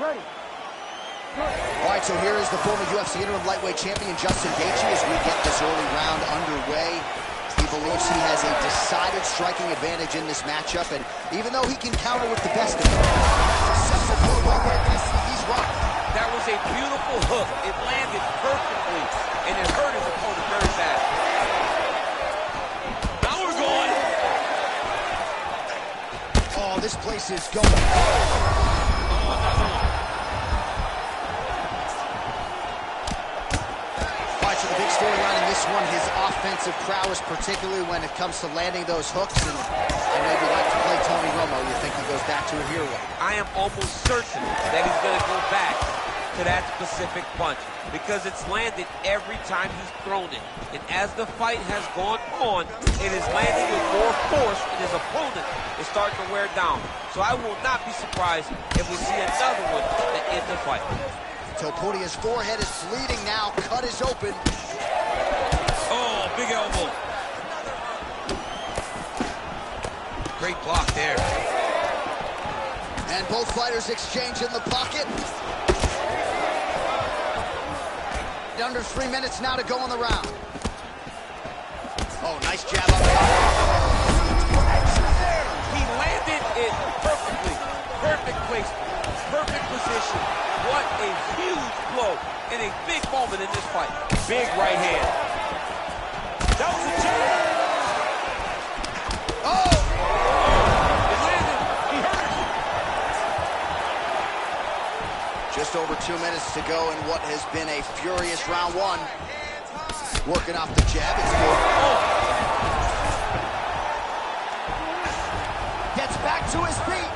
All right, so here is the former UFC interim lightweight champion, Justin Gaethje, as we get this early round underway. He believes he has a decided striking advantage in this matchup, and even though he can counter with the best of them, he's rocked. That was a beautiful hook. It landed perfectly, and it hurt his opponent very bad. Now we're going. Oh, this place is going. So the big storyline in this one, his offensive prowess, particularly when it comes to landing those hooks. And I know you like to play Tony Romo. You think he goes back to it here? I am almost certain that he's going to go back to that specific punch because it's landed every time he's thrown it. And as the fight has gone on, it is landing with more force, and his opponent is starting to wear down. So I will not be surprised if we see another one that ends the fight. Topuria's forehead is bleeding now. Cut is open. Oh, big elbow. Great block there. And both fighters exchange in the pocket. Under 3 minutes now to go in the round. Oh, nice jab up top. He landed it perfectly. Perfect placement. Perfect position. What a huge blow in a big moment in this fight. Big right hand. That was a jab. Oh! It landed. He hurt it. Just over 2 minutes to go in what has been a furious round one. Working off the jab. It's good. Oh. Gets back to his feet.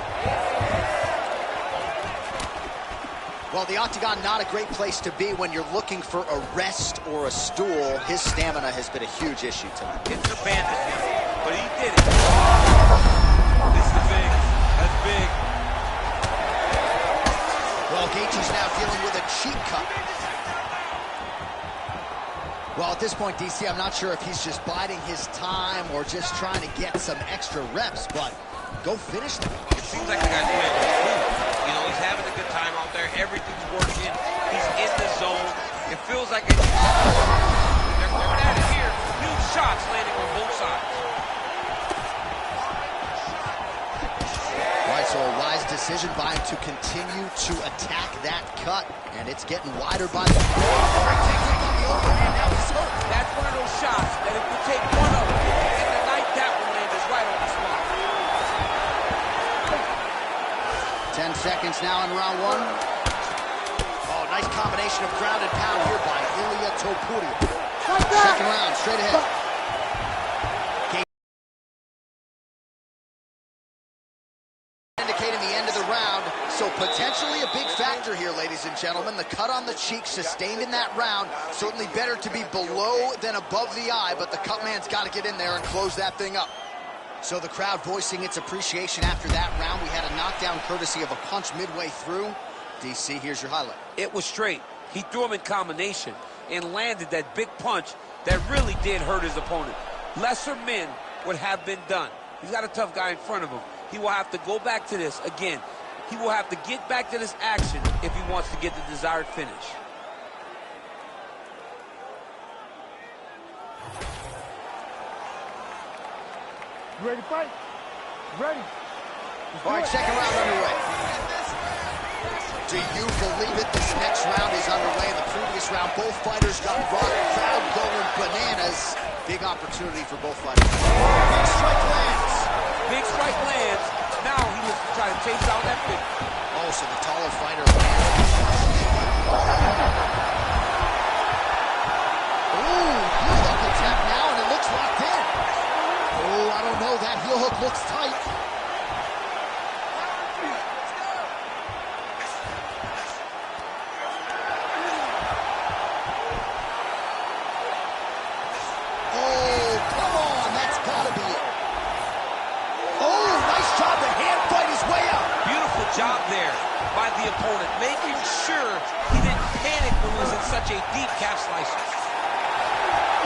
Well, the octagon, not a great place to be when you're looking for a rest or a stool. His stamina has been a huge issue tonight. It's abandoned him, but he did it. This is big. That's big. Well, Gaethje's now dealing with a cheek cut. Well, at this point, DC, I'm not sure if he's just biding his time or just trying to get some extra reps, but go finish them. It seems like the guy's playing with food. You know, he's having a good time out there. Everything's working. He's in the zone. It feels like it's... They're going at it here. Huge shots landing on both sides. All right, so a wise decision by him to continue to attack that cut, and it's getting wider by the... That's one of those shots that if you take one of them, and the night that one lands is right on the spot. 10 seconds now in round one. Oh, nice combination of ground and pound here by Topuria. Second round, straight ahead. Indicating the end of the round, so potentially a big factor here, ladies and gentlemen. The cut on the cheek sustained in that round. Certainly better to be below than above the eye, but the cut man's got to get in there and close that thing up. So the crowd voicing its appreciation after that round. We had a knockdown courtesy of a punch midway through. DC, here's your highlight. It was straight. He threw him in combination and landed that big punch that really did hurt his opponent. Lesser men would have been done. He's got a tough guy in front of him. He will have to go back to this again. He will have to get back to this action if he wants to get the desired finish. You ready to fight? Ready. All right, second round underway. Do you believe it? This next round is underway. In the previous round, both fighters got rocked. Crowd going bananas. Big opportunity for both fighters. Big strike lands. Big strike lands. Now he was trying to chase out that big. Oh, so the taller fighter lands. Ooh, heel hook attack now, and it looks locked in. Oh, I don't know. That heel hook looks tight. Oh, come on. That's got to be it. Oh, nice job. The hand fight is way out. Beautiful job there by the opponent, making sure he didn't panic when he was in such a deep calf slicer.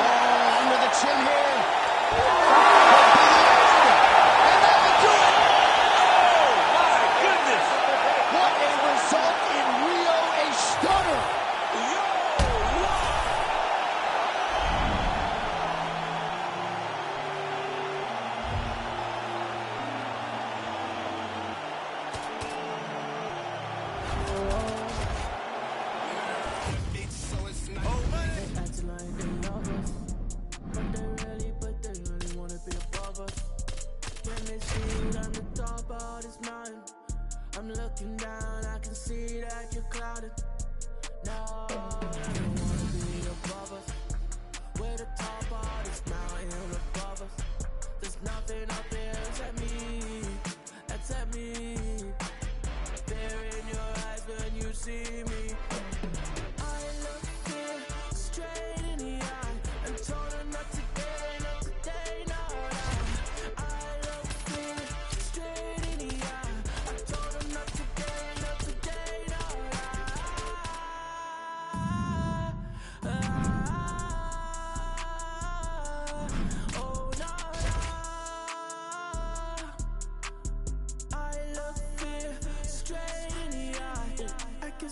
Oh, under the chin here. Oh, my goodness. What a result in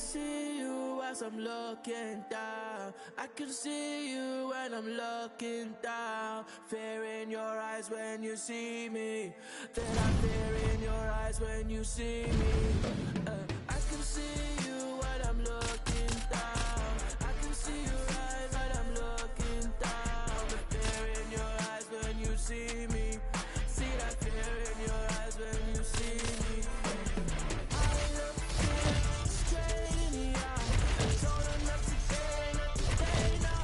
see you as I'm looking down. I can see you when I'm looking down. Fear in your eyes when you see me. Then I fear in your eyes when you see me. I can see you when I'm looking down. I can see your eyes when I'm looking down. The fear in your eyes when you see me. See that fear in your eyes when you see me. I look fear straight in the eye. I told her not to say, not to say, no,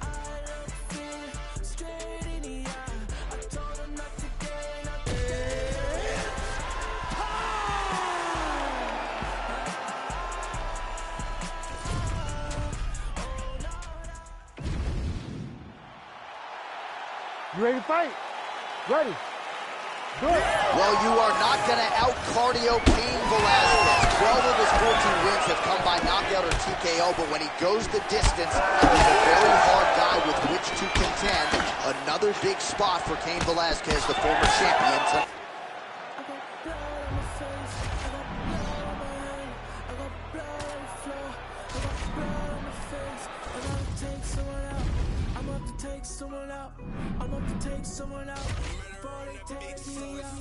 I look fear straight in the eye. I told her not to say, not to say. You ready to fight? Ready. Do it. Well, you are not going to out-cardio Cain Velasquez. 12 of his 14 wins have come by knockout or TKO, but when he goes the distance, he's a very hard guy with which to contend. Another big spot for Cain Velasquez, the former champion. Take someone out, I'm up to take someone out before they take me out.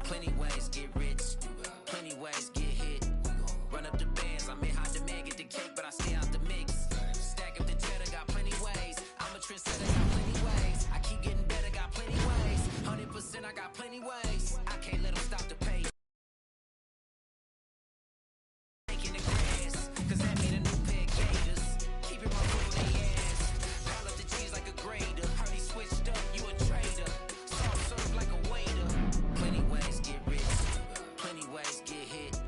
Plenty ways get rich, plenty ways get hit. Run up the bands, I may hide the man, get the cake, but I stay out the mix. Stack up the cheddar, got plenty ways. I'm a trendsetter, got plenty ways. I keep getting better, got plenty ways. 100%, I got plenty ways. I can't let them stop the pace. Taking the grass, cause that mean a new pair of gators. Keeping my foot on their ass. Pile up the cheese like a grater. Heard he switched up, you a traitor. Soft serve like a waiter. Plenty ways get rich, plenty ways get hit.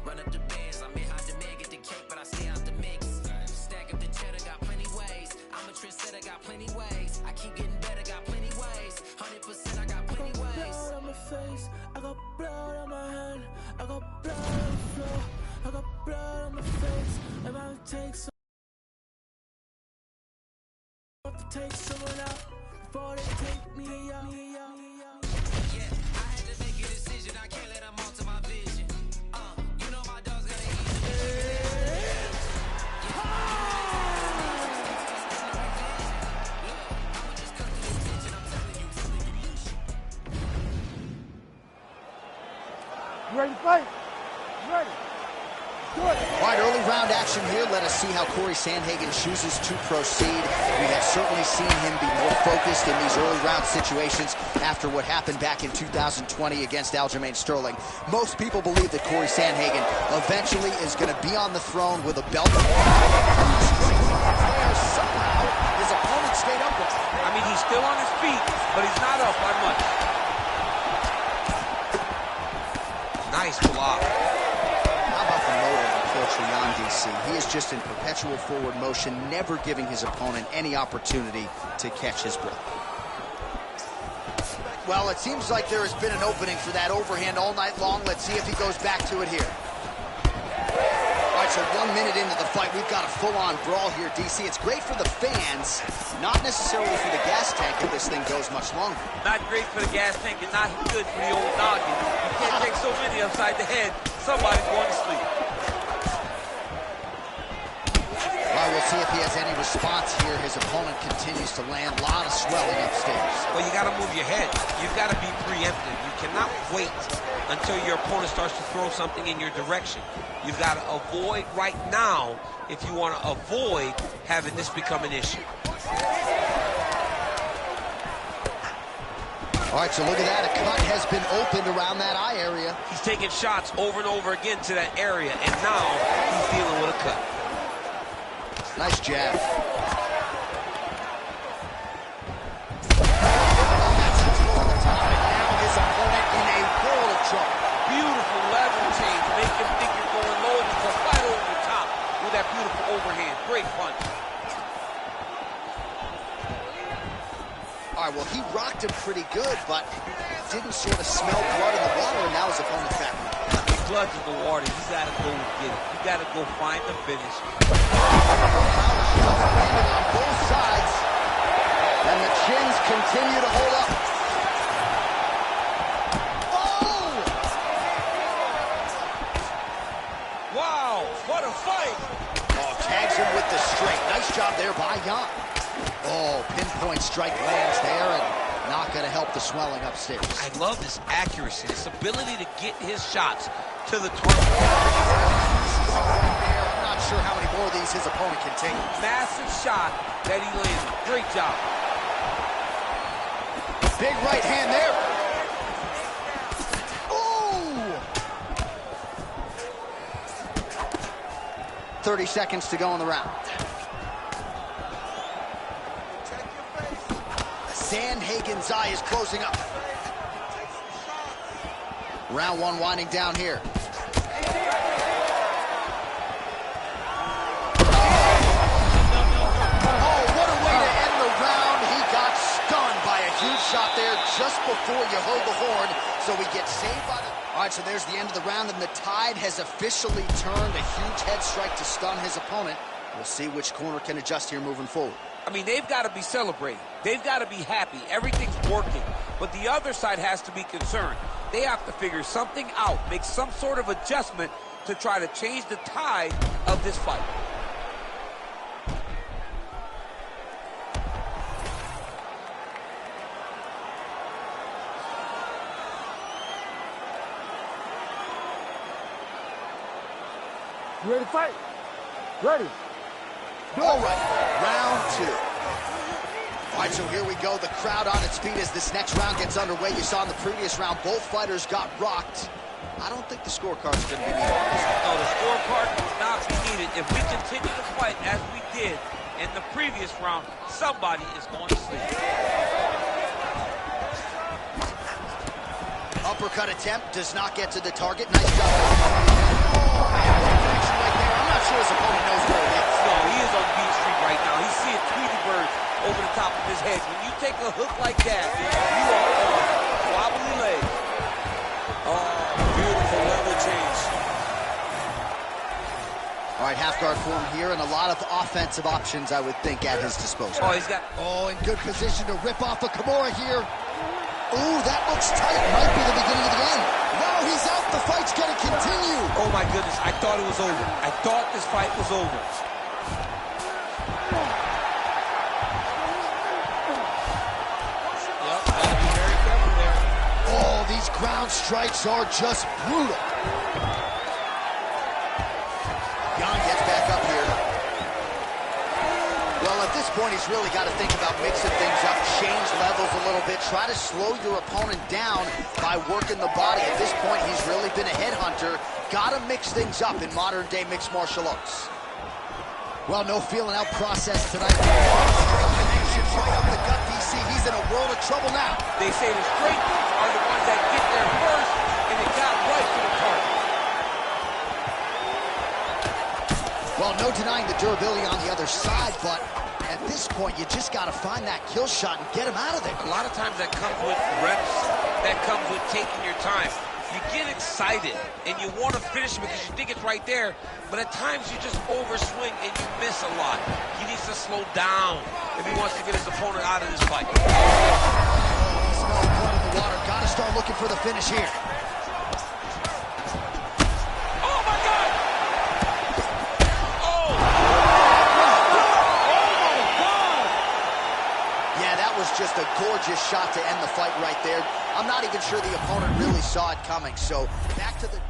Run up the bands, I may hide the man, get the cake, but I stay out the mix. Stack up the cheddar, got plenty ways. I'm a trendsetter, got plenty ways. I keep getting better, got plenty ways. 100%, I got plenty ways. Blood on my face, I got blood on my hand, I got blood on the floor, I got blood on my face. If I take some, I have to take someone out before they take me out. Yeah, I had to make a decision, I can't let them alter my vision. You know my dog's gotta eat. You ready to fight? Ready. Do it. All right, early round action here. Let us see how Corey Sandhagen chooses to proceed. We have certainly seen him be more focused in these early round situations after what happened back in 2020 against Aljamain Sterling. Most people believe that Corey Sandhagen eventually is going to be on the throne with a belt. Somehow, his opponent stayed up with him. I mean, he's still on his feet, but he's not up by much. Nice block. How about the motor, unfortunately, on DC? He is just in perpetual forward motion, never giving his opponent any opportunity to catch his breath. Well, it seems like there has been an opening for that overhand all night long. Let's see if he goes back to it here. All right, so 1 minute into the fight, we've got a full-on brawl here, DC. It's great for the fans, not necessarily for the gas tank if this thing goes much longer. Not great for the gas tank and not good for the old noggin. You can't take so many upside the head. Somebody's going to sleep. Well, we'll see if he has any response here. His opponent continues to land a lot of swelling upstairs. Well, you got to move your head. You've got to be preemptive. You cannot wait until your opponent starts to throw something in your direction. You've got to avoid right now if you want to avoid having this become an issue. All right, so look at that. A cut has been opened around that eye area. He's taking shots over and over again to that area, and now he's dealing with a cut. Nice jab. Now his opponent in a world of trouble. Beautiful lateral change. Make him think you're going low, because right over the top with that beautiful overhand. Great punch. All right, well, he rocked him pretty good, but didn't sort of smell blood in the water, and now his opponent's back. Blood in the water. You got to go get it. You got to go find the finish. On both sides, and the chins continue to hold up. Oh! Wow, what a fight! Oh, tags him with the straight. Nice job there by Jan. Oh, pinpoint strike lands there, and not going to help the swelling upstairs. I love this accuracy, this ability to get his shots to the target. I'm not sure how many more of these his opponent can take. Massive shot that he landed. Great job. Big right hand there. Ooh! 30 seconds to go in the round. Sandhagen's eye is closing up. Round one winding down here. Oh, what a way to end the round. He got stunned by a huge shot there just before you heard the horn, so he gets saved by the... All right, so there's the end of the round, and the tide has officially turned. A huge head strike to stun his opponent. We'll see which corner can adjust here moving forward. I mean, they've got to be celebrating. They've got to be happy. Everything's working. But the other side has to be concerned. They have to figure something out, make some sort of adjustment to try to change the tide of this fight. You ready to fight? Ready. All right, round two. All right, so here we go. The crowd on its feet as this next round gets underway. You saw in the previous round, both fighters got rocked. I don't think the scorecard's going to be needed. No, the scorecard will not be needed. If we continue to fight as we did in the previous round, somebody is going to sleep. Uppercut attempt does not get to the target. Nice job. Oh, man, what connection right there. I'm not sure his opponent knows where he is. No, he is on Beat Street right now. He's seeing Tweety birds over the top of his head. When you take a hook like that, you are on wobbly legs. Oh, beautiful level change. All right, half guard form here, and a lot of offensive options, I would think, at his disposal. Oh, he's got... Oh, in good position to rip off a Kimura here. Ooh, that looks tight. Might be the beginning of the end. No, he's out. The fight's going to continue. Oh, my goodness. I thought it was over. I thought this fight was over. Yep, gotta be very careful there. Oh, these ground strikes are just brutal. Jan gets back up here. Well, at this point, he's really got to think about mixing things up, change levels a little bit, try to slow your opponent down by working the body. At this point, he's really been a headhunter. Got to mix things up in modern-day mixed martial arts. Well, no feeling out process tonight. Connection right up the gut, DC. He's in a world of trouble now. They say the straight boots are the ones that get there first, and it got right to the target. Well, no denying the durability on the other side, but at this point, you just got to find that kill shot and get him out of there. A lot of times that comes with reps, that comes with taking your time. You get excited, and you want to finish because you think it's right there, but at times you just overswing and you miss a lot. He needs to slow down if he wants to get his opponent out of this fight. Oh, he smells blood in the water. Got to start looking for the finish here. Just a gorgeous shot to end the fight right there. I'm not even sure the opponent really saw it coming. So back to the... I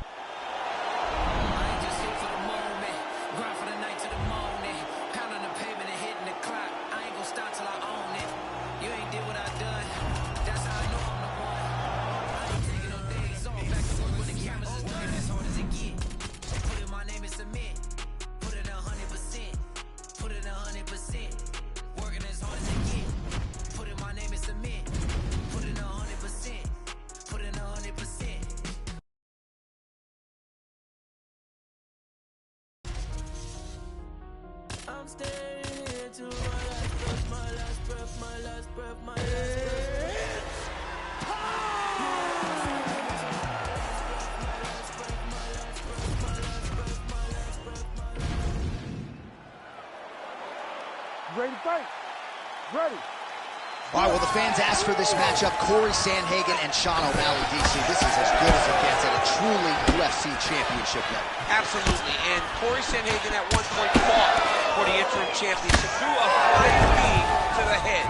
ain't just here for the moment. Grind for the night to the morning. Pound on the pavement and hitting the clock. I ain't gonna stop till I own it. You ain't did what I done. That's how I know I'm the one. I ain't taking no days off. Back to work when the cameras is working as hard as it get. Put in my name and submit. Put it 100%. Put it 100%. Working as hard as it get. Put in my name and submit. Put in 100%. Put in 100%. I'm staying here till my last breath, my last breath, my last breath, my last breath. You ready to fight? Ready. All right, well, the fans asked for this matchup. Corey Sandhagen and Sean O'Malley, DC. This is as good as it gets at a truly UFC championship level. Absolutely, and Corey Sandhagen at one point fought for the interim championship through a flying knee to the head.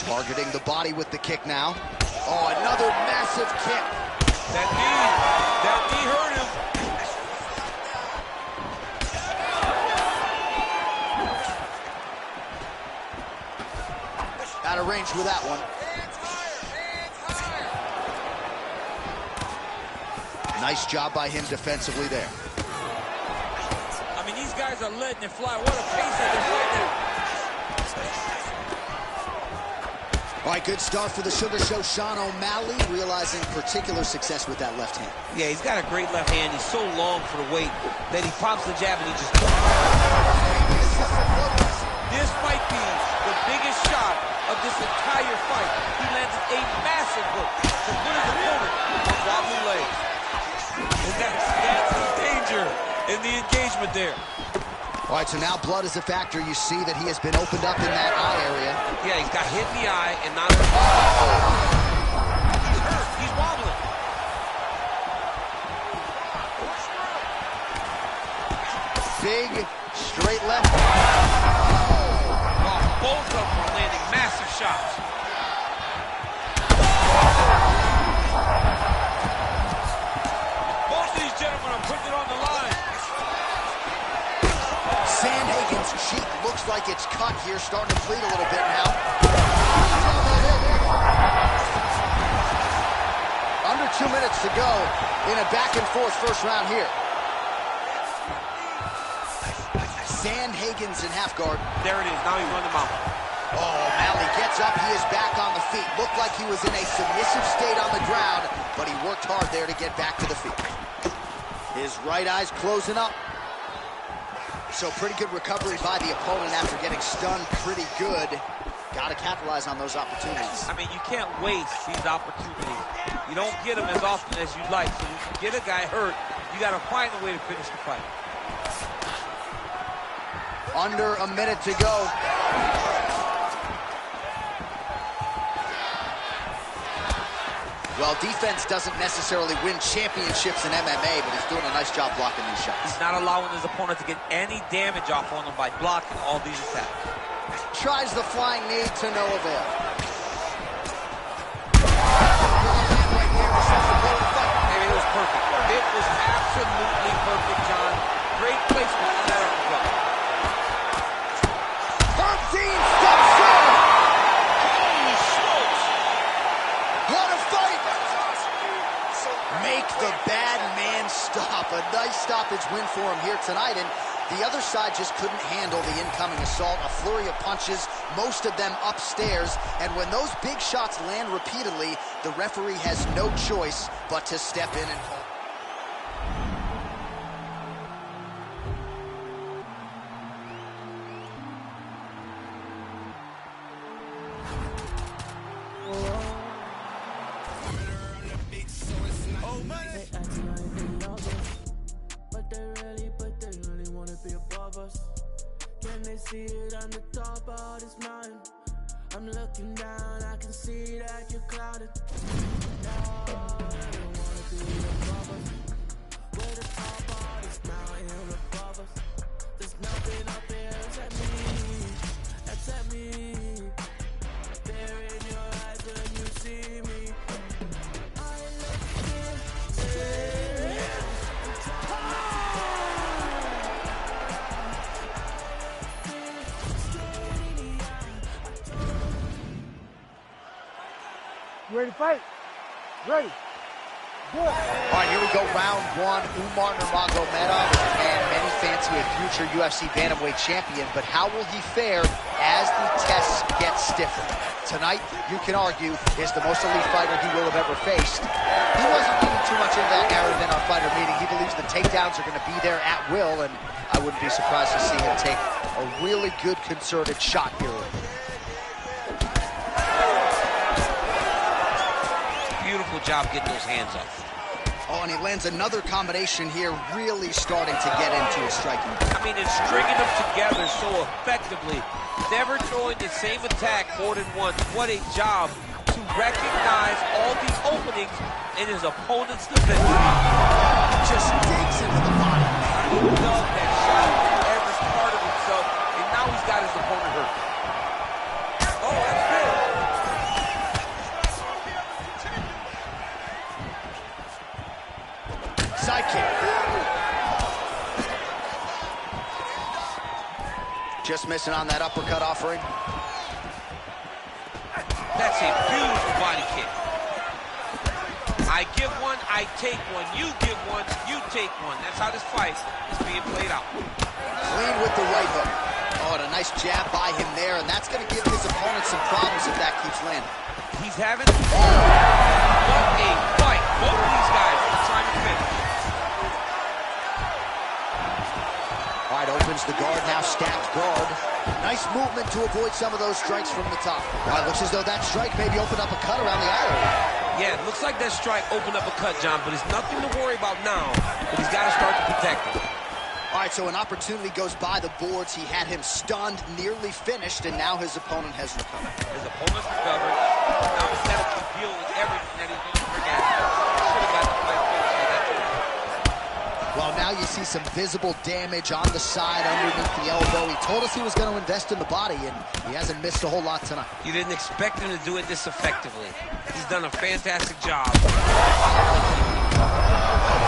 Targeting the body with the kick now. Oh, another massive kick. That knee hurt him. Out of range with that one. Nice job by him defensively there. I mean, these guys are letting it fly. What a pace that they're fighting at. All right, good start for the Sugar Show. Sean O'Malley realizing particular success with that left hand. Yeah, he's got a great left hand. He's so long for the weight that he pops the jab and he just... This might be the biggest shot of this entire fight. He landed a massive hook to put his opponent on wobbly legs. And that's the danger in the engagement there. All right, so now blood is a factor. You see that he has been opened up in that eye area. Yeah, he's got hit in the eye and not... He's hurt. He's wobbling. Big, straight left. Both of them are landing massive shots. Both of these gentlemen are putting it on the line. Sandhagen's cheek looks like it's cut here, starting to bleed a little bit now. Under 2 minutes to go in a back-and-forth first round here. Sandhagen's in half guard. There it is. Now he's run the mouth. Oh, O'Malley gets up. He is back on the feet. Looked like he was in a submissive state on the ground, but he worked hard there to get back to the feet. His right eye's closing up. So pretty good recovery by the opponent after getting stunned pretty good. Got to capitalize on those opportunities. I mean, you can't waste these opportunities. You don't get them as often as you'd like. So if you get a guy hurt, you got to find a way to finish the fight. Under a minute to go. Well, defense doesn't necessarily win championships in MMA, but he's doing a nice job blocking these shots. He's not allowing his opponent to get any damage off on him by blocking all these attacks. Tries the flying knee to no avail. Maybe it was perfect. It was absolutely perfect, John. Great placement on that uppercut. Herb Dean steps in! Holy smokes! What a fight! Make the bad man stop. A nice stoppage win for him here tonight, and the other side just couldn't handle the incoming assault. A flurry of punches, most of them upstairs, and when those big shots land repeatedly, the referee has no choice but to step in and call. Can they see it on the top of this mountain? I'm looking down, I can see that you're clouded. No, I don't wanna be above us. We're the top of this mountain above us. There's nothing up there except me. There in your eyes when you see me. I look You ready to fight? Ready. Good. All right, here we go, round one. Umar Nurmagomedov, and many fancy a future UFC bantamweight champion, but how will he fare as the tests get stiffer? Tonight, you can argue, is the most elite fighter he will have ever faced. He wasn't reading too much into that narrative in our fighter meeting. He believes the takedowns are going to be there at will, and I wouldn't be surprised to see him take a really good concerted shot here. Beautiful job getting those hands up. Oh, and he lands another combination here, really starting to get into his striking. I mean, it's stringing them together so effectively. Never throwing the same attack more than once. What a job to recognize all the openings in his opponent's defense. Just digs into the body, man. He dug that shot in every part of himself, and now he's got his opponent hurt. Oh, that's big. Sidekick. Just missing on that uppercut offering. That's a beautiful body kick. I give one, I take one. You give one, you take one. That's how this fight is being played out. Clean with the right hook. Oh, and a nice jab by him there, and that's going to give his opponent some problems if that keeps landing. He's having what a fight. Both of these guys are trying to finish. All right, opens the guard, now stacked guard. Nice movement to avoid some of those strikes from the top. All right, looks as though that strike maybe opened up a cut around the eye. Yeah, it looks like that strike opened up a cut, John, but it's nothing to worry about now, but he's got to start to protect him. All right, so an opportunity goes by the boards. He had him stunned, nearly finished, and now his opponent has recovered. His opponent's recovered. Now he's got to deal with everything that he's going to bring at him. Should have got the fight finished at that point. Well, now you see some visible damage on the side underneath the elbow. He told us he was going to invest in the body, and he hasn't missed a whole lot tonight. You didn't expect him to do it this effectively. He's done a fantastic job.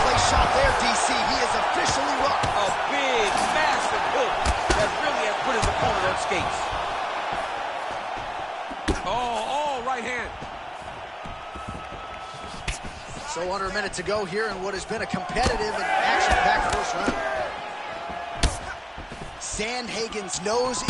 Place shot there, DC. He is officially rocked. A big, massive hook that really has put his opponent on skates. Oh, right hand. So under a minute to go here in what has been a competitive and action-packed first round. Sandhagen's nose is...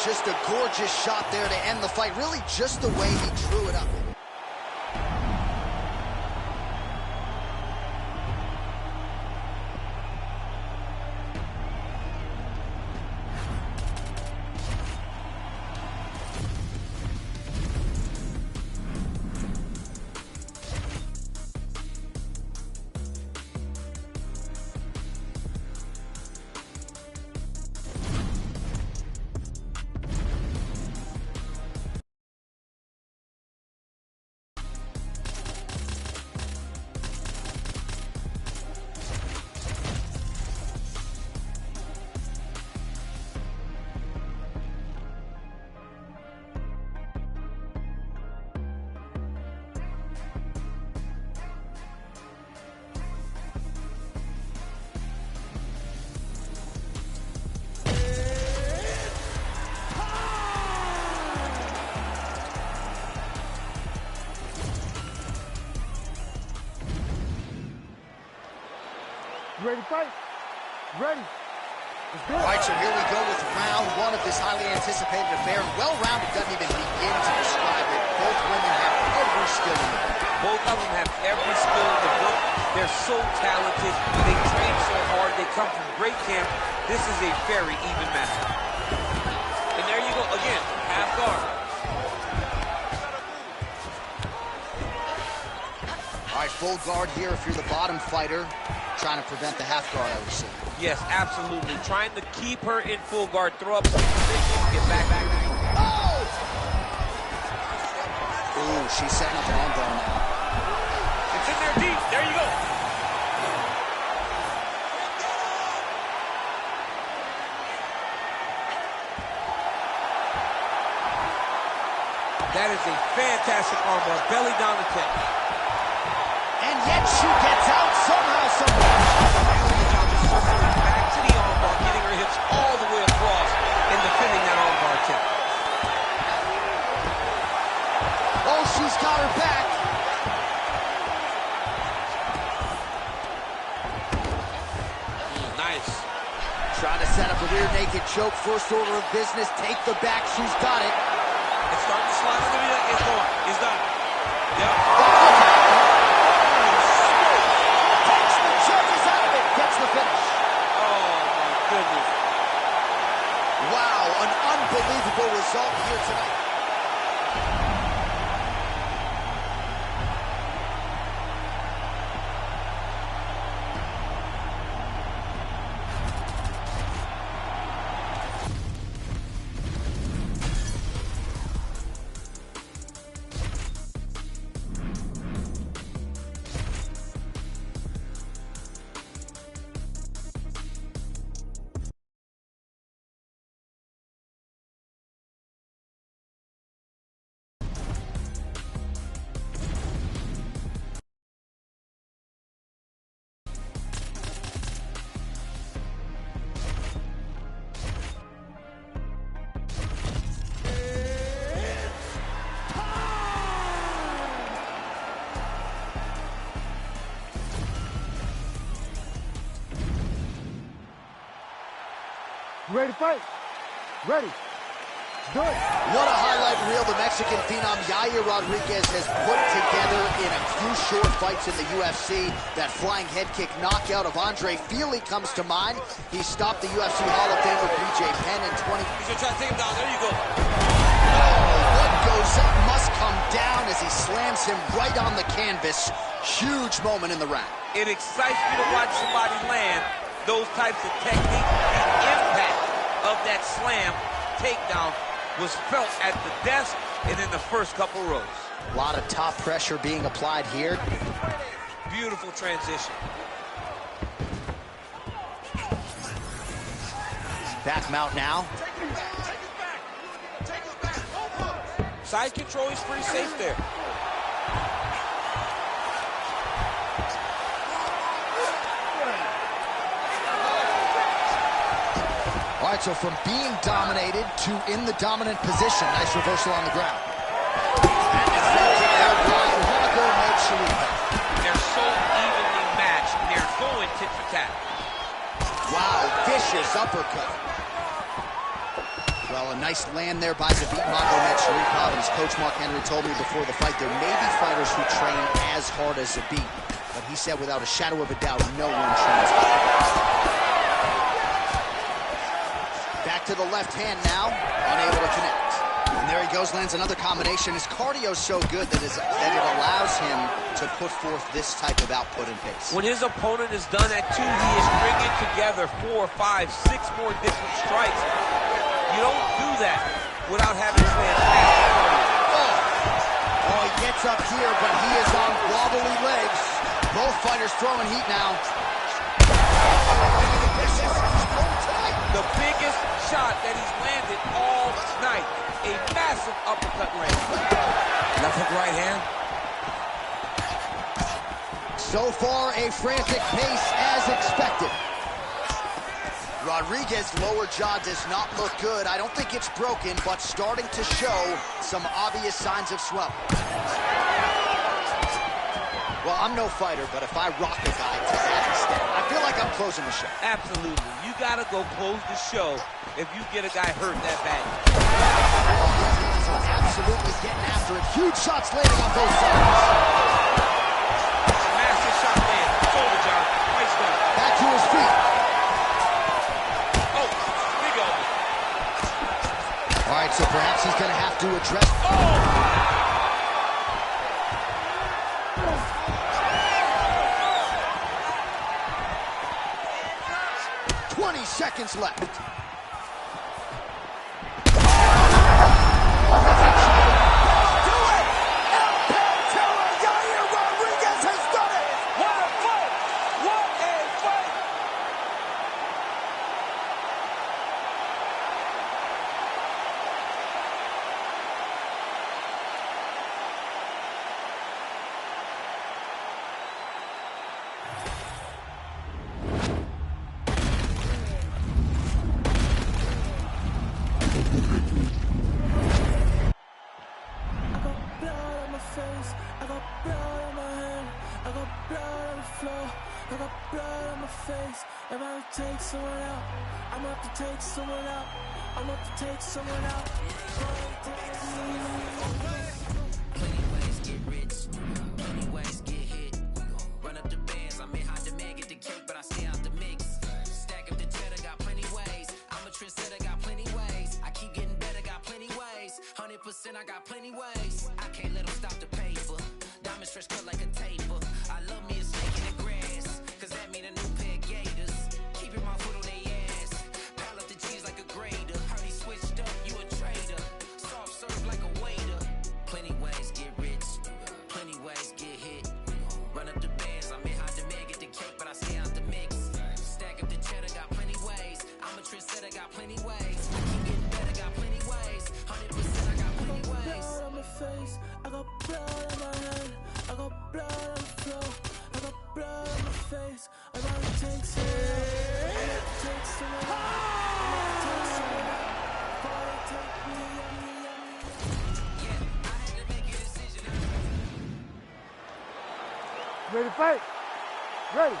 Just a gorgeous shot there to end the fight. Really just the way he drew it up. Ready to fight? Ready. All right, so here we go with round one of this highly anticipated affair. Well-rounded doesn't even begin to describe it. Both women have every skill in the book. Both of them have every skill in the book. They're so talented. They train so hard. They come from great camp. This is a very even matchup. And there you go. Again, half guard. All right, full guard here if you're the bottom fighter. Trying to prevent the half guard, I would assume. Yes, absolutely. Trying to keep her in full guard. Throw up some position. Get back. Oh! Ooh, she's setting up an arm bar now. It's in there deep. There you go. That is a fantastic armbar. Belly down the tip. And yet she gets out somehow, somewhere. Back to the armbar, getting her hips all the way across and defending that armbar tip. Oh, she's got her back. Nice. Trying to set up a rear naked choke. First order of business. Take the back. She's got it. It's starting to slide under the It's going. It's done. Yep. Takes the judges out of it. Gets the finish. Oh, my goodness. Wow, an unbelievable result here tonight. You ready to fight? Ready. Good. What a highlight reel the Mexican phenom Yair Rodriguez has put together in a few short fights in the UFC. That flying head kick knockout of Andre Fili comes to mind. He stopped the UFC Hall of Famer BJ Penn in 20... He's going to try to take him down. There you go. What goes up must come down as he slams him right on the canvas. Huge moment in the round. It excites me to watch somebody land those types of technique. The impact of that slam takedown was felt at the desk and in the first couple rows. A lot of top pressure being applied here. Beautiful transition. Back mount now. Side control is pretty safe there. All right, so from being dominated to in the dominant position. Nice reversal on the ground. They're so evenly matched. They're going tit for tat. Wow, vicious uppercut. Well, a nice land there by Zabit Magomed Sharipov, and as Coach Mark Henry told me before the fight, there may be fighters who train as hard as Zabit, but he said without a shadow of a doubt, no one trains hard. Back to the left hand now, unable to connect. And there he goes, lands another combination. His cardio's so good that it allows him to put forth this type of output and pace. When his opponent is done at 2, he is stringing together 4, 5, 6 more different strikes. You don't do that without having fantastic cardio. Oh, he gets up here, but he is on wobbly legs. Both fighters throwing heat now. The biggest shot that he's landed all night. A massive uppercut land. Left hook right hand. So far, a frantic pace as expected. Rodriguez's lower jaw does not look good. I don't think it's broken, but starting to show some obvious signs of swelling. Well, I'm no fighter, but if I rock a guy to that extent, I feel like I'm closing the show. Absolutely. You gotta go close the show if you get a guy hurt that bad. Absolutely getting after it. Huge shots landing on both sides. Massive shot man. Shoulder job. Nice done. Back to his feet. Oh, big elbow. All right, so perhaps he's gonna have to address... Oh! 20 seconds left. I got blood on my hand, I got blood on the floor, I got blood on my face. If I take someone out, I'm about to take someone out, I'm about to take someone out. 100%, I got plenty ways. I can't let them stop the paper. Diamonds fresh cut like a taper. I love me a snake in the grass, cause that mean a new pair of gators. Keeping my foot on their ass. Pile up the cheese like a grater. Heard he switched up, you a traitor. Soft serve like a waiter. Plenty ways get rich. Plenty ways get hit. Run up the bands, I'm in high demand. Get the cake, but I stay out the mix. Stack up the cheddar, got plenty ways. I'm a trendsetter, got plenty ways. Keep getting better, got plenty ways. 100%, I got plenty ways. Blood on my face, I got blood on my head, I got blood on the floor, I got blood on my face. I gotta take some of that, I gotta take some of that, I gotta take some of that. Gotta take me, Yeah, I had to make a decision. Ready to fight? Ready.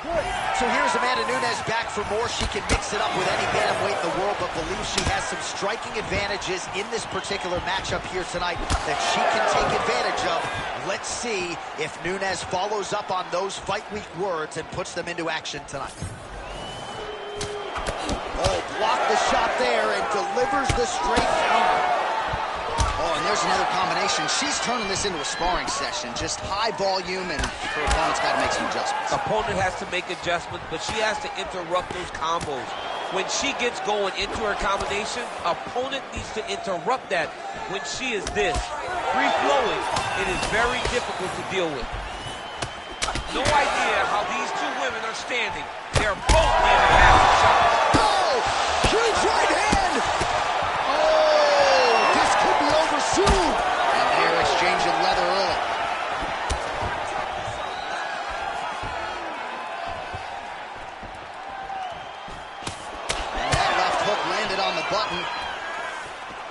Good. So here's Amanda Nunes back for more. She can mix it up with any bantamweight in the world, but believes she has some striking advantages in this particular matchup here tonight that she can take advantage of. Let's see if Nunes follows up on those fight week words and puts them into action tonight. Oh, blocked the shot there and delivers the straight counter. Oh, and there's another combination. She's turning this into a sparring session. Just high volume, and her opponent's got to make some adjustments. Opponent has to make adjustments, but she has to interrupt those combos. When she gets going into her combination, opponent needs to interrupt that. When she is this free-flowing, it is very difficult to deal with. No idea how these two women are standing. They're both landing massive shots. Oh, huge right hand! Oh, this could be over soon. And they're exchanging leather early. And that left hook landed on the button.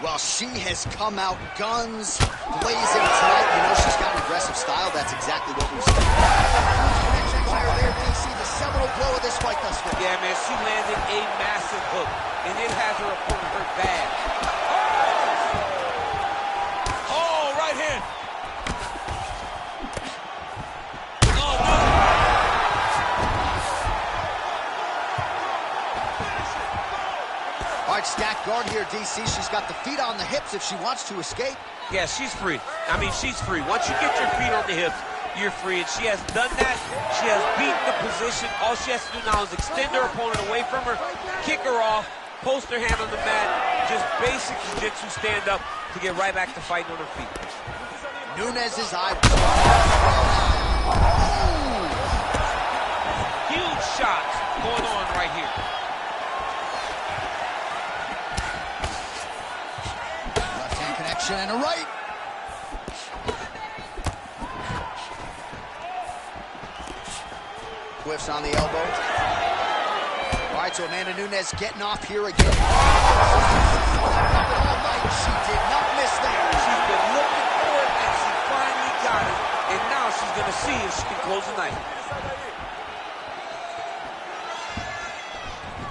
Well, she has come out guns blazing tonight. You know she's got an aggressive style. That's exactly what we've seen. Connection fire there. Did you see the seminal blow of this fight thus far? Yeah, man, she landed a massive hook, and it has her opponent hurt bad. Oh, right hand. Oh, no. All right, stacked guard here, DC. She's got the feet on the hips if she wants to escape. Yeah, she's free. I mean, she's free. Once you get your feet on the hips, you're free. And she has done that. She has beaten the position. All she has to do now is extend her opponent away from her, kick her off, post her hand on the mat, just basic jiu-jitsu stand up to get right back to fighting on her feet. Nunes' eye. Huge shots going on right here. Left hand connection and a right. Whiffs on the elbow. All right, so Amanda Nunes getting off here again. All night, she did not miss that. She's been looking for it, and she finally got it. And now she's going to see if she can close the night.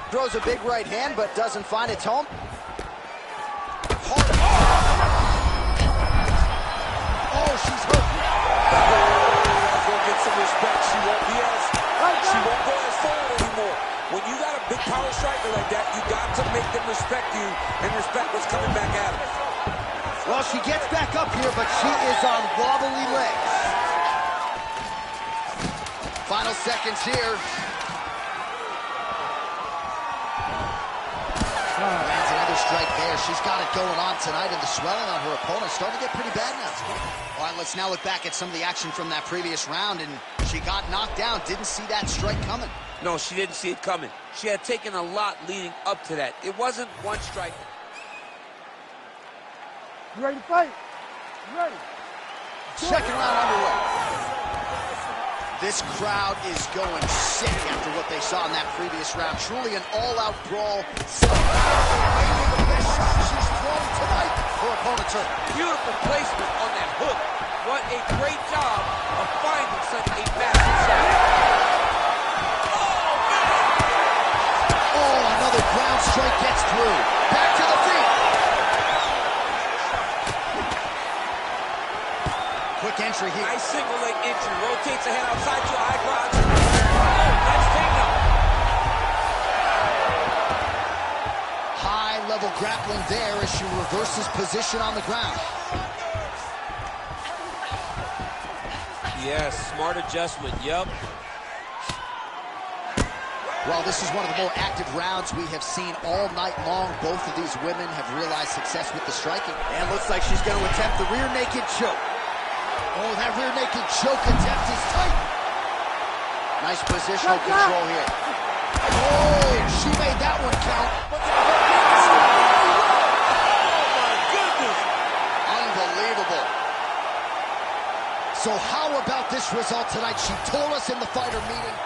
Throws a big right hand, but doesn't find its home. Hard. Oh, she's hurt. Go get some respect. She won't be as, she won't go as forward anymore. When you got a big power striker like that, you got to make them respect you and respect what's coming back at her. Well, she gets back up here, but she is on wobbly legs. Final seconds here. Lands another strike there. She's got it going on tonight, and the swelling on her opponent starting to get pretty bad now. All right, let's now look back at some of the action from that previous round, and she got knocked down. Didn't see that strike coming. No, she didn't see it coming. She had taken a lot leading up to that. It wasn't one strike. You ready to fight? You ready? Second round underway. This crowd is going sick after what they saw in that previous round. Truly an all-out brawl. Maybe the best shot she's thrown tonight. Her opponent's hurt. Beautiful placement on that hook. What a great job of finding such a massive shot. Oh, another ground strike gets through. Back to the feet. Quick entry here. Nice single leg entry. Rotates the head outside to a high crotch. Oh, nice takedown. High high-level grappling there as she reverses position on the ground. Yes, smart adjustment, yup. Well, this is one of the more active rounds we have seen all night long. Both of these women have realized success with the striking. And looks like she's going to attempt the rear naked choke. Oh, that rear naked choke attempt is tight. Nice positional control here. Oh, she made that one count. Oh, my goodness. Unbelievable. So how about this result tonight? She told us in the fighter meeting.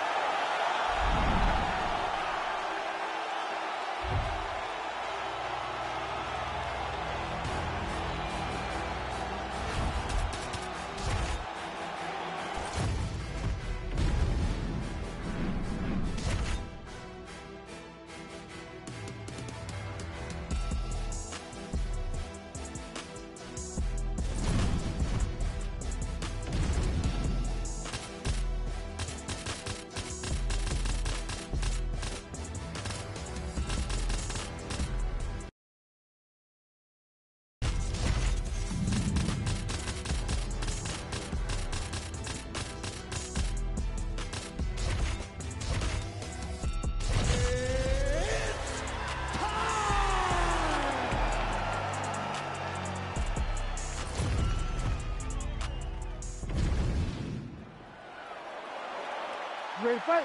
Ready to fight?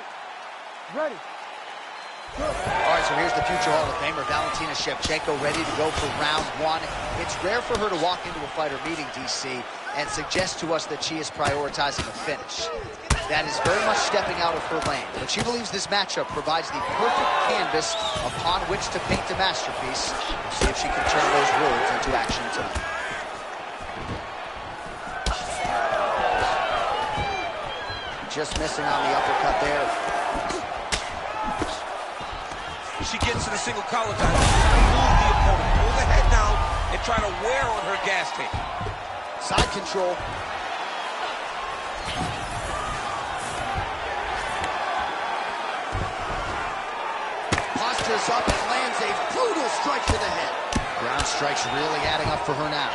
Ready. All right, so here's the future Hall of Famer, Valentina Shevchenko, ready to go for round one. It's rare for her to walk into a fighter meeting, DC, and suggest to us that she is prioritizing a finish. That is very much stepping out of her lane, but she believes this matchup provides the perfect canvas upon which to paint a masterpiece. We'll see if she can turn those words into action tonight. Just missing on the uppercut there. She gets to the single collar tie. Move the opponent. Pull the head down and try to wear on her gas tank. Side control. Postures up and lands a brutal strike to the head. Ground strikes really adding up for her now.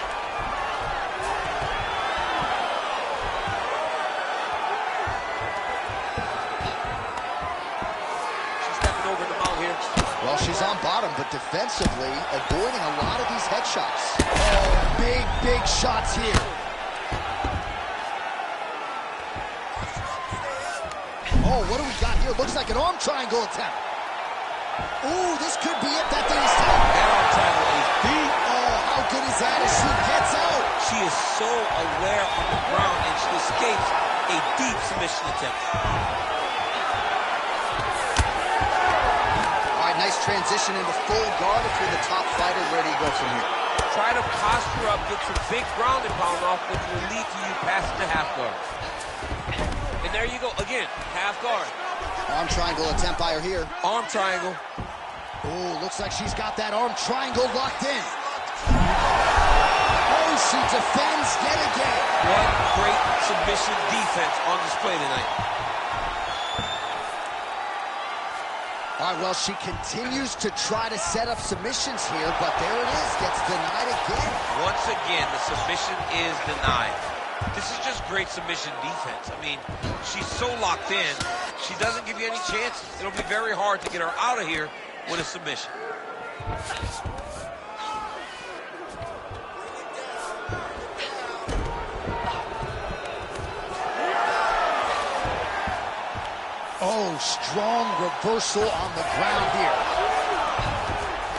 Well, she's on bottom, but defensively avoiding a lot of these headshots. Oh, big shots here. Oh, what do we got here? Looks like an arm triangle attempt. Ooh, this could be it. That thing is tight. That arm triangle is deep. Oh, how good is that as she gets out? She is so aware on the ground, and she escapes a deep submission attempt. Nice transition into full guard if you're the top fighter. Where do you go from here? Try to posture up, get some big ground and pound off, which will lead to you passing the half guard. And there you go, again, half guard. Arm triangle attempt by her here. Arm triangle. Oh, looks like she's got that arm triangle locked in. Oh, she defends yet again. What great submission defense on display tonight. All right, well, she continues to try to set up submissions here, but there it is, gets denied again. Once again, the submission is denied. This is just great submission defense. I mean, she's so locked in, she doesn't give you any chances. It'll be very hard to get her out of here with a submission. Oh, strong reversal on the ground here.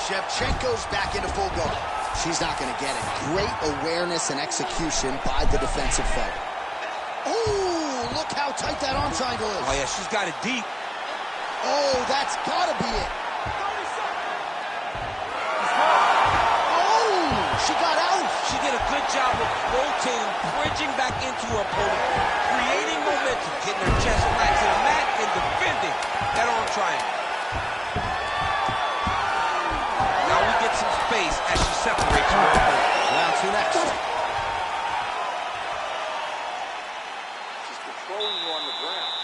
Shevchenko's back into full guard. She's not going to get it. Great awareness and execution by the defensive fighter. Oh, look how tight that arm triangle is. Oh, yeah, she's got it deep. Oh, that's got to be it. Oh, she got out. She did a good job of rotating, bridging back into her opponent, creating momentum, getting her chest back to the mat, and defending that arm triangle. Now we get some space as she separates from her opponent. Round two next. She's controlling you on the ground.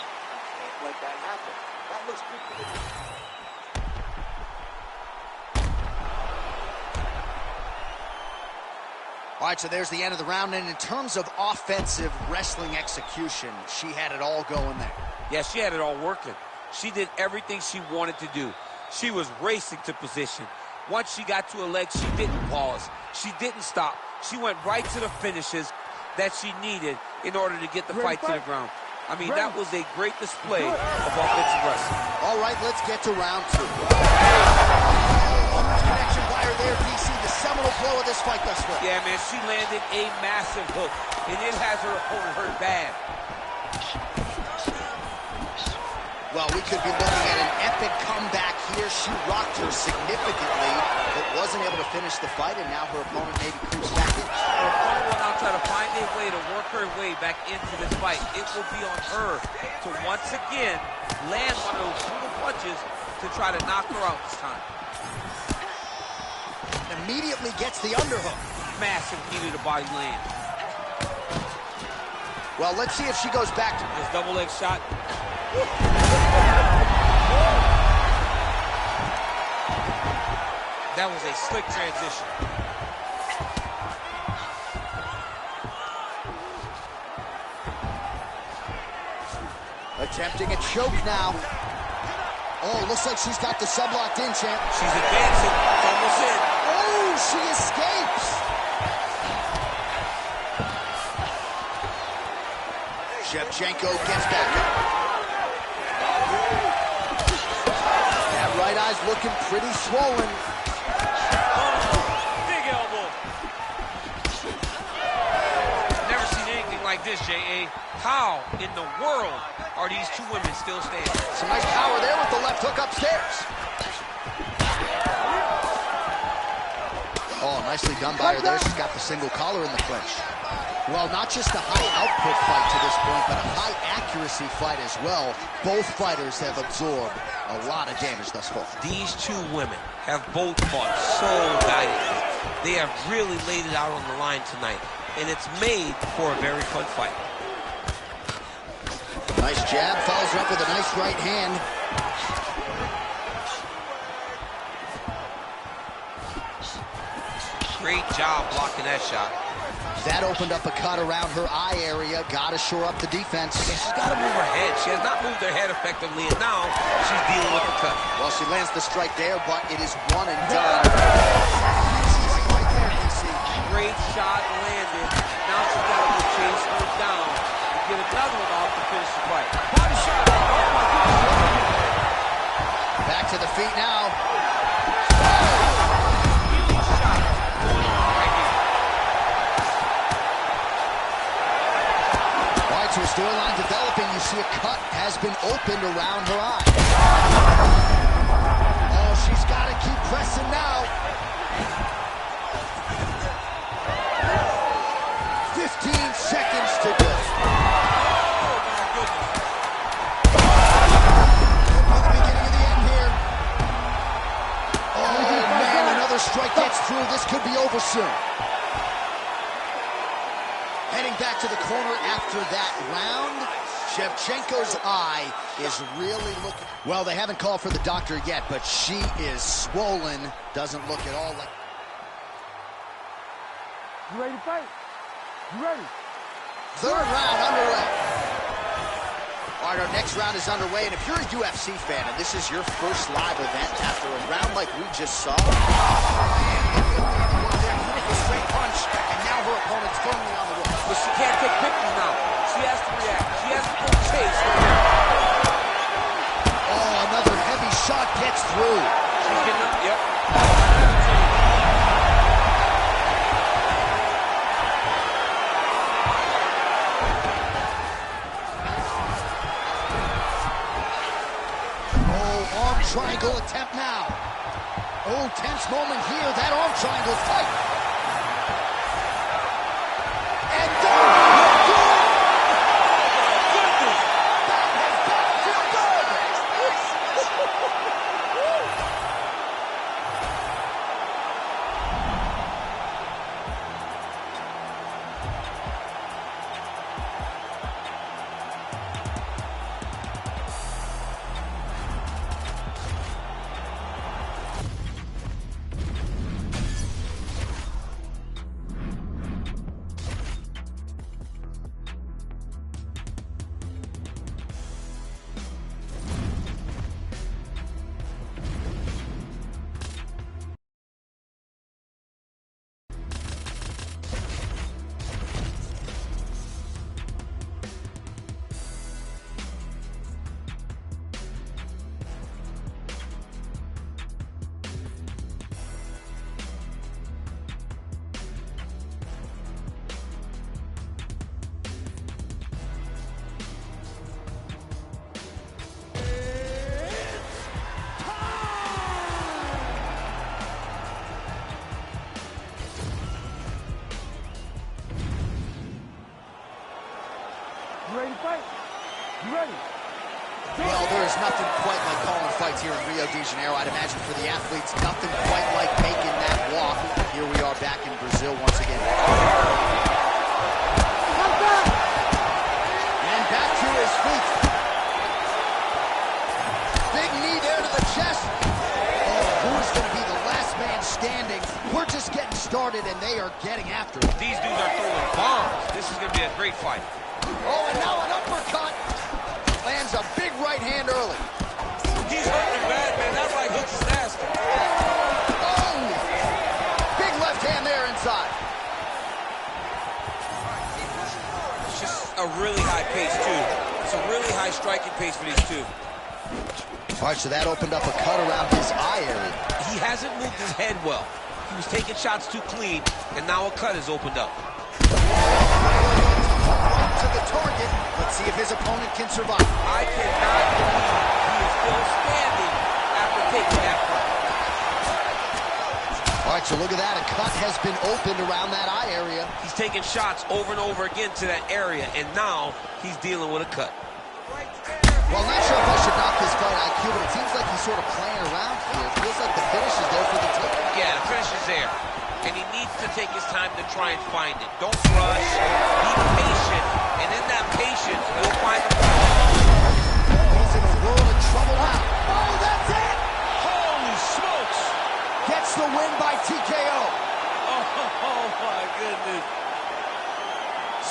Can't let that happen. That looks good to me. All right, so there's the end of the round, and in terms of offensive wrestling execution, she had it all going there. Yeah, she had it all working. She did everything she wanted to do. She was racing to position. Once she got to her legs, she didn't pause. She didn't stop. She went right to the finishes that she needed in order to get the fight to the ground. I mean, that was a great display of offensive wrestling. All right, let's get to round 2. Connection by her there, DC, the seminal blow of this fight thus far. Yeah, man, she landed a massive hook, and it has her opponent hurt bad. Well, we could be looking at an epic comeback here. She rocked her significantly, but wasn't able to finish the fight, and now her opponent maybe creeps back in. Her opponent will now try to find a way to work her way back into this fight. It will be on her to once again land one of those brutal punches to try to knock her out this time. Immediately gets the underhook. Massive knee to the body land. Well, let's see if she goes back to this double leg shot. That was a slick transition. Attempting a choke now. Oh, looks like she's got the sub locked in, champ. She's advancing. It's almost in. Oh, she escapes. Shevchenko gets back up. That right eye's looking pretty swollen. Big elbow. Never seen anything like this, J.A. How in the world are these two women still standing? Some nice power there with the left hook upstairs. Oh, nicely done by her there. She's got the single collar in the clinch. Well, not just a high output fight to this point, but a high accuracy fight as well. Both fighters have absorbed a lot of damage thus far. These two women have both fought so valiantly. They have really laid it out on the line tonight, and it's made for a very fun fight. Nice jab, follows her up with a nice right hand. Great job blocking that shot. That opened up a cut around her eye area. Got to shore up the defense. Yeah, she's got to move her head. She has not moved her head effectively, and now she's dealing with the cut. Well, she lands the strike there, but it is one and done. Right there, DC. Great shot landed. Now she's got to go chase her down and get another one off to finish the fight. Body shot. Oh, my goodness. Back to the feet now. So storyline developing, you see a cut has been opened around her eye. Oh, she's got to keep pressing now. 15 seconds to go. The beginning of the end here. Oh, man, another strike gets through. This could be over soon. Heading back to the corner after that round, Shevchenko's eye is really looking... Well, they haven't called for the doctor yet, but she is swollen. Doesn't look at all like... You ready to fight? You ready? Third round underway. All right, our next round is underway, and if you're a UFC fan and this is your first live event after a round like we just saw, straight punch, and now her opponent's firmly on the ropes. But she can't take pictures now. She has to react. She has to go chase. Oh, another heavy shot gets through. She's getting up. Yep. Oh, arm triangle attempt now. Oh, tense moment here. That arm triangle fight. And You ready to fight? You ready? Well, there's nothing quite like calling fights here in Rio de Janeiro. I'd imagine for the athletes, nothing quite like making that walk. Here we are back in Brazil once again. And back to his feet. Big knee there to the chest. Oh, who is going to be the last man standing? We're just getting started, and they are getting after it. These dudes are throwing bombs. This is going to be a great fight. Oh, and now an uppercut. Lands a big right hand early. He's hurting bad, man. That right hook is nasty. Oh! Big left hand there inside. It's just a really high pace, too. It's a really high striking pace for these two. All right, so that opened up a cut around his eye area. He hasn't moved his head well. He was taking shots too clean, and now a cut has opened up. To the target. Let's see if his opponent can survive. I cannot believe he is still standing after taking that cut. All right, so look at that. A cut has been opened around that eye area. He's taking shots over and over again to that area, and now he's dealing with a cut. Well, not sure if I should knock his fight IQ, but it seems like he's sort of playing around here. It feels like the finish is there for the tape. Yeah, the finish is there. And he needs to take his time to try and find it. Don't rush. Be patient. And in that patience, he'll find the fight. He's in a world of trouble now. Oh, that's it! Holy smokes! Gets the win by TKO. Oh my goodness.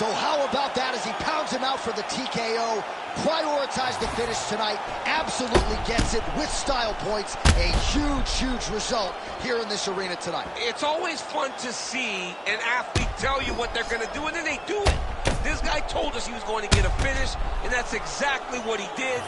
So how about that as he pounds him out for the TKO? Prioritized the finish tonight. Absolutely gets it with style points. A huge, huge result here in this arena tonight. It's always fun to see an athlete tell you what they're going to do, and then they do it. This guy told us he was going to get a finish, and that's exactly what he did.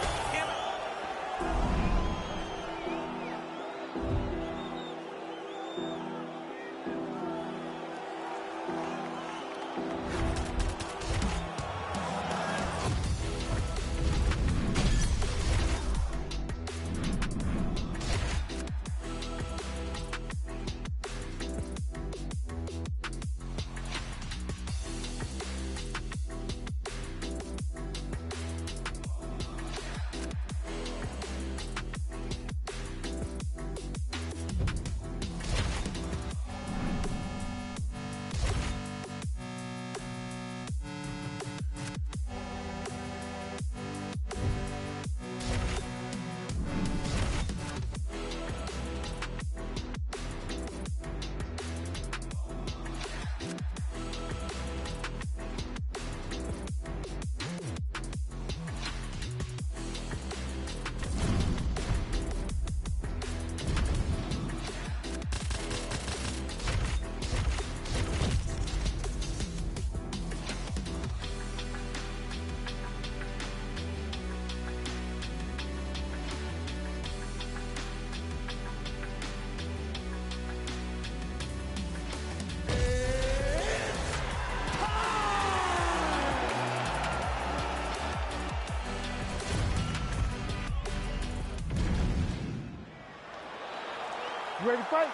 You ready to fight?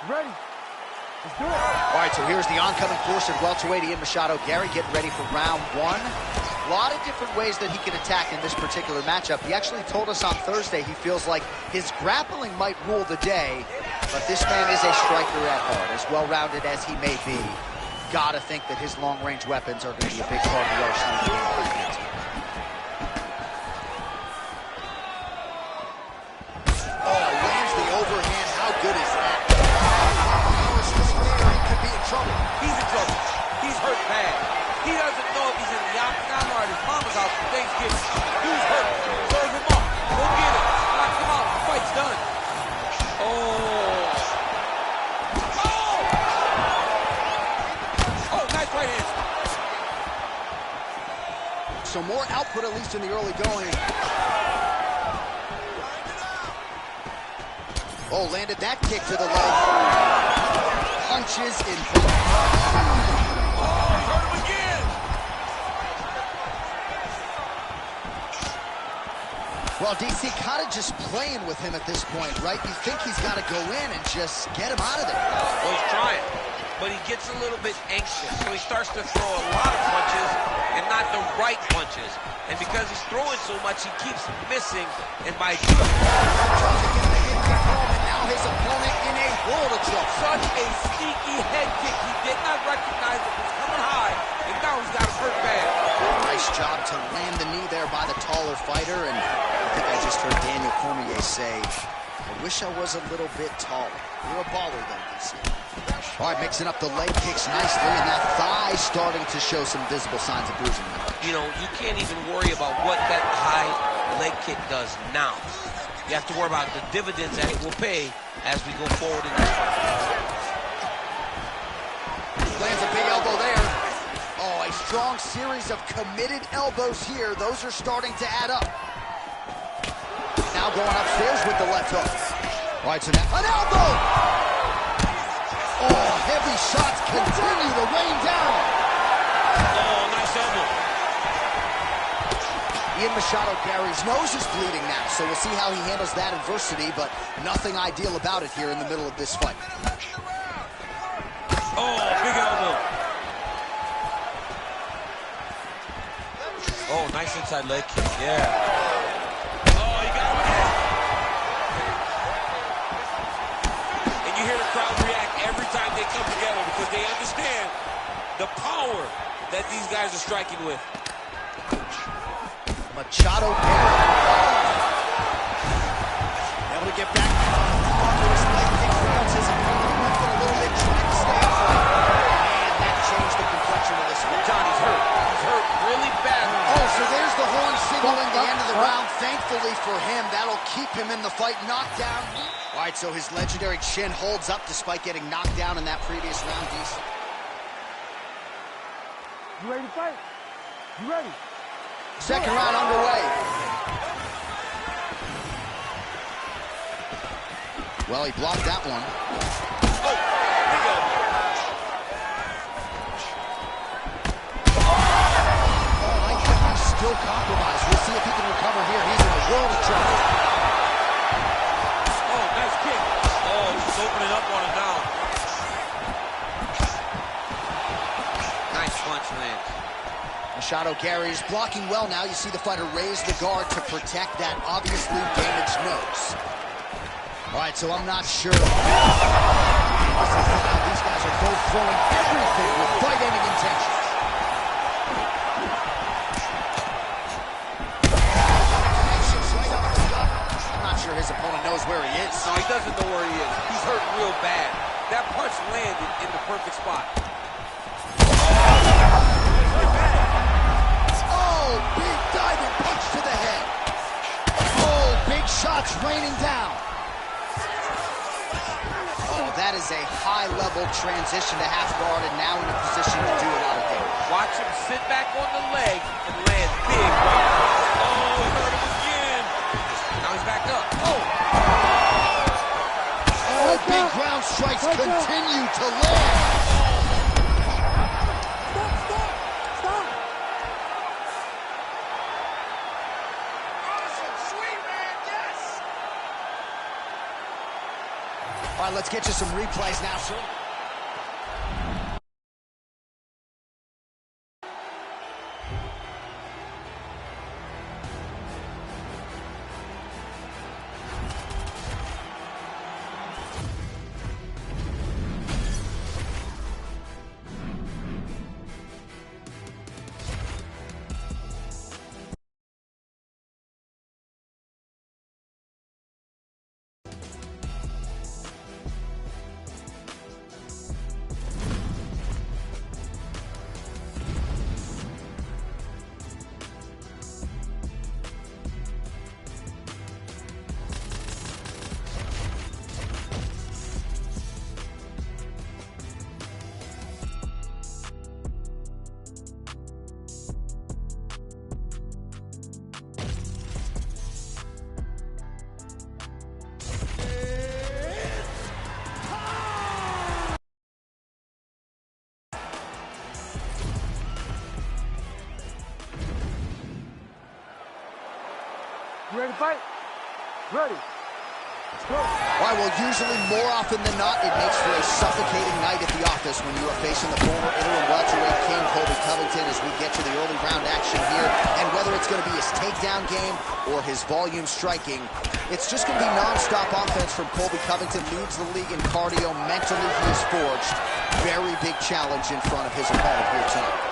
You ready? Let's do it. All right, so here's the oncoming force at welterweight, Ian Machado. Gary getting ready for round one. A lot of different ways that he can attack in this particular matchup. He actually told us on Thursday he feels like his grappling might rule the day, but this man is a striker at heart. As well-rounded as he may be, gotta think that his long-range weapons are going to be a big part of the arsenal of the game plan against him. Oh, lands the overhand. How good is that? Power swing there. He could be in trouble. He's in trouble. He's hurt bad. He doesn't know if he's in the octagon or at his mama's house for Thanksgiving. Dude's hurt. Serve him up. Go get him. Knock him out. The fight's done. Oh, nice right hand. So more output, at least in the early going. Oh, landed that kick to the leg. Punches in front. Oh, he hurt him again. Well, DC kind of just playing with him at this point, right? You think he's got to go in and just get him out of there. Well, he's trying. but he gets a little bit anxious. So he starts to throw a lot of punches and not the right punches. And because he's throwing so much, he keeps missing. And by doing now his opponent in a world of trouble. such a sneaky head kick, he did not recognize it was coming high, and now he's got him hurt bad. Nice job to land the knee there by the taller fighter, and I think I just heard Daniel Cormier say, I wish I was a little bit taller. You're a baller then, DC. All right, mixing up the leg kicks nicely, and that thigh starting to show some visible signs of bruising. You know, you can't even worry about what that high leg kick does now. You have to worry about the dividends that it will pay as we go forward in this fight. Lands a big elbow there. Oh, a strong series of committed elbows here. Those are starting to add up. Now going upstairs with the left hook. All right, so now an elbow! Oh, heavy shots continue to rain down. Oh, nice elbow. Ian Machado Gary's nose is bleeding now, so we'll see how he handles that adversity, but nothing ideal about it here in the middle of this fight. Oh, big elbow. Oh, nice inside leg kick, yeah. Oh, you got him again. And you hear the crowd react every time they come together because they understand the power that these guys are striking with. Machado Gary. Able to get back onto his leg kick, grounds his opponent left a little bit, trying to stay upright. Man, that changed the complexion of this one. Johnny's hurt. He's hurt really bad. Oh, so there's the horn signaling the end of the round. Thankfully for him, that'll keep him in the fight, knocked down. All right, so his legendary chin holds up despite getting knocked down in that previous round. You ready to fight? You ready? Second round underway. Well, he blocked that one. Oh, big elbow. Oh, I think he's still compromised. We'll see if he can recover here. He's in a world of trouble. Oh, nice kick. Oh, he's opening up on him now. Nice punch lands. Machado Gary's blocking well now. You see the fighter raise the guard to protect that obviously damaged nose. All right, so I'm not sure. These guys are both throwing everything with fight-ending intentions. I'm not sure his opponent knows where he is. No, he doesn't know where he is. He's hurt real bad. That punch landed in the perfect spot. Oh, big diving punch to the head. Oh, big shots raining down. Oh, that is a high-level transition to half guard and now in a position to do a lot of damage. Watch him sit back on the leg and land big right. Oh, he hurt him again. Now he's back up. Oh, big ground strikes continue to land. All right, let's get you some replays now, sir. You ready to fight? Ready. All right, well, usually, more often than not, it makes for a suffocating night at the office when you are facing the former interim welterweight king, Colby Covington, as we get to the early round action here. And whether it's going to be his takedown game or his volume striking, it's just going to be nonstop offense from Colby Covington. Leads the league in cardio. Mentally, he is forged. Very big challenge in front of his opponent here tonight.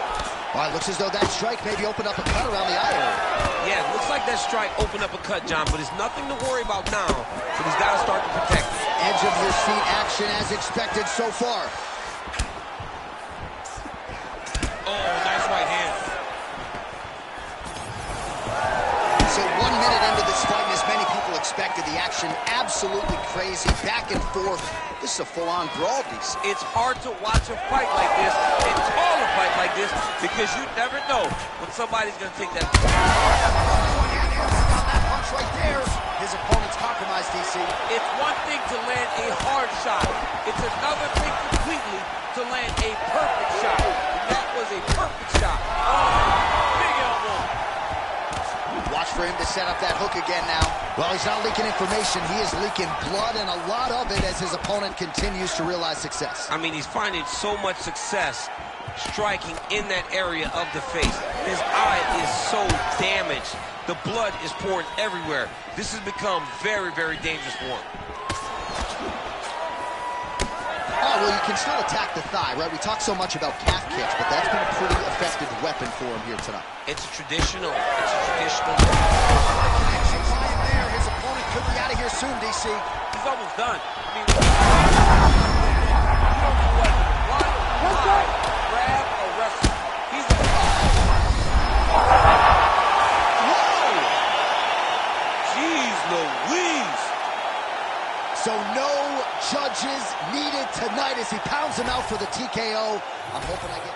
All right, looks as though that strike maybe opened up a cut around the eye area. Yeah, it looks like that strike opened up a cut, John, but it's nothing to worry about now, but he's got to start to protect it. Edge of your seat action as expected so far. Oh, nice right hand. So 1 minute into this fight, and as many people expected, the action absolutely crazy, back and forth. This is a full-on brawl, DC. It's hard to watch a fight like this and call a fight like this because you never know when somebody's going to take that. That punch right there. His opponent's compromised, DC. It's one thing to land a hard shot. It's another thing completely to land a perfect shot. And that was a perfect shot. Oh, big elbow. Watch for him to set up that hook again now. Well, he's not leaking information. He is leaking blood, and a lot of it as his opponent continues to realize success. I mean, he's finding so much success striking in that area of the face. His eye is so damaged. The blood is pouring everywhere. This has become very, very dangerous for him. Oh, well, you can still attack the thigh, right? We talk so much about calf kicks, but that's been a pretty effective weapon for him here tonight. It's traditional. It's a traditional. Action time there. His opponent could be out of here soon, DC. He's almost done. I mean, you don't know what. Why, grab, or wrestle. He's a... Whoa! Jeez Louise! So no judges needed tonight as he pounds him out for the TKO. I'm hoping I get...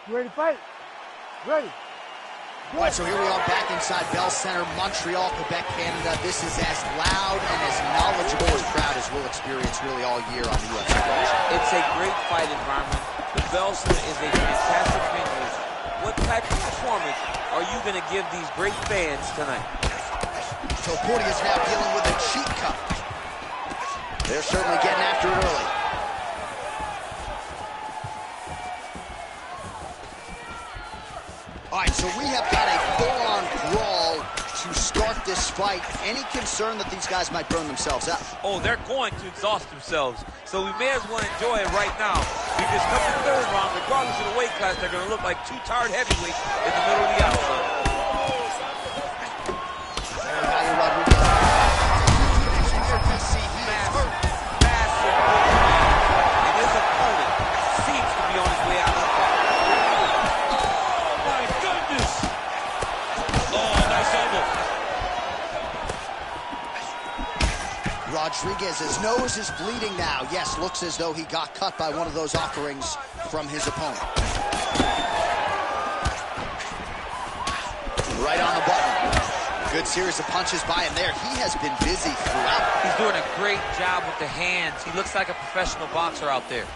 You ready to fight? Ready. All right, so here we are back inside Bell Center, Montreal, Quebec, Canada. This is as loud and as knowledgeable a crowd as we'll experience really all year on the UFC. It's a great fight environment. The Bell Center is a fantastic venue. What type of performance are you going to give these great fans tonight? So Porty is now dealing with a cheek cut. They're certainly getting after it early. All right, so we have got a full-on brawl to start this fight. Any concern that these guys might burn themselves out? Oh, they're going to exhaust themselves. So we may as well enjoy it right now. Because come the third round, regardless of the weight class, they're going to look like two tired heavyweights in the middle of the outside. Massive. And his opponent seems to be on his way out of the fight. Rodriguez's nose is bleeding now. Yes, looks as though he got cut by one of those offerings from his opponent. Right on the button. Good series of punches by him there. He has been busy throughout. He's doing a great job with the hands. He looks like a professional boxer out there.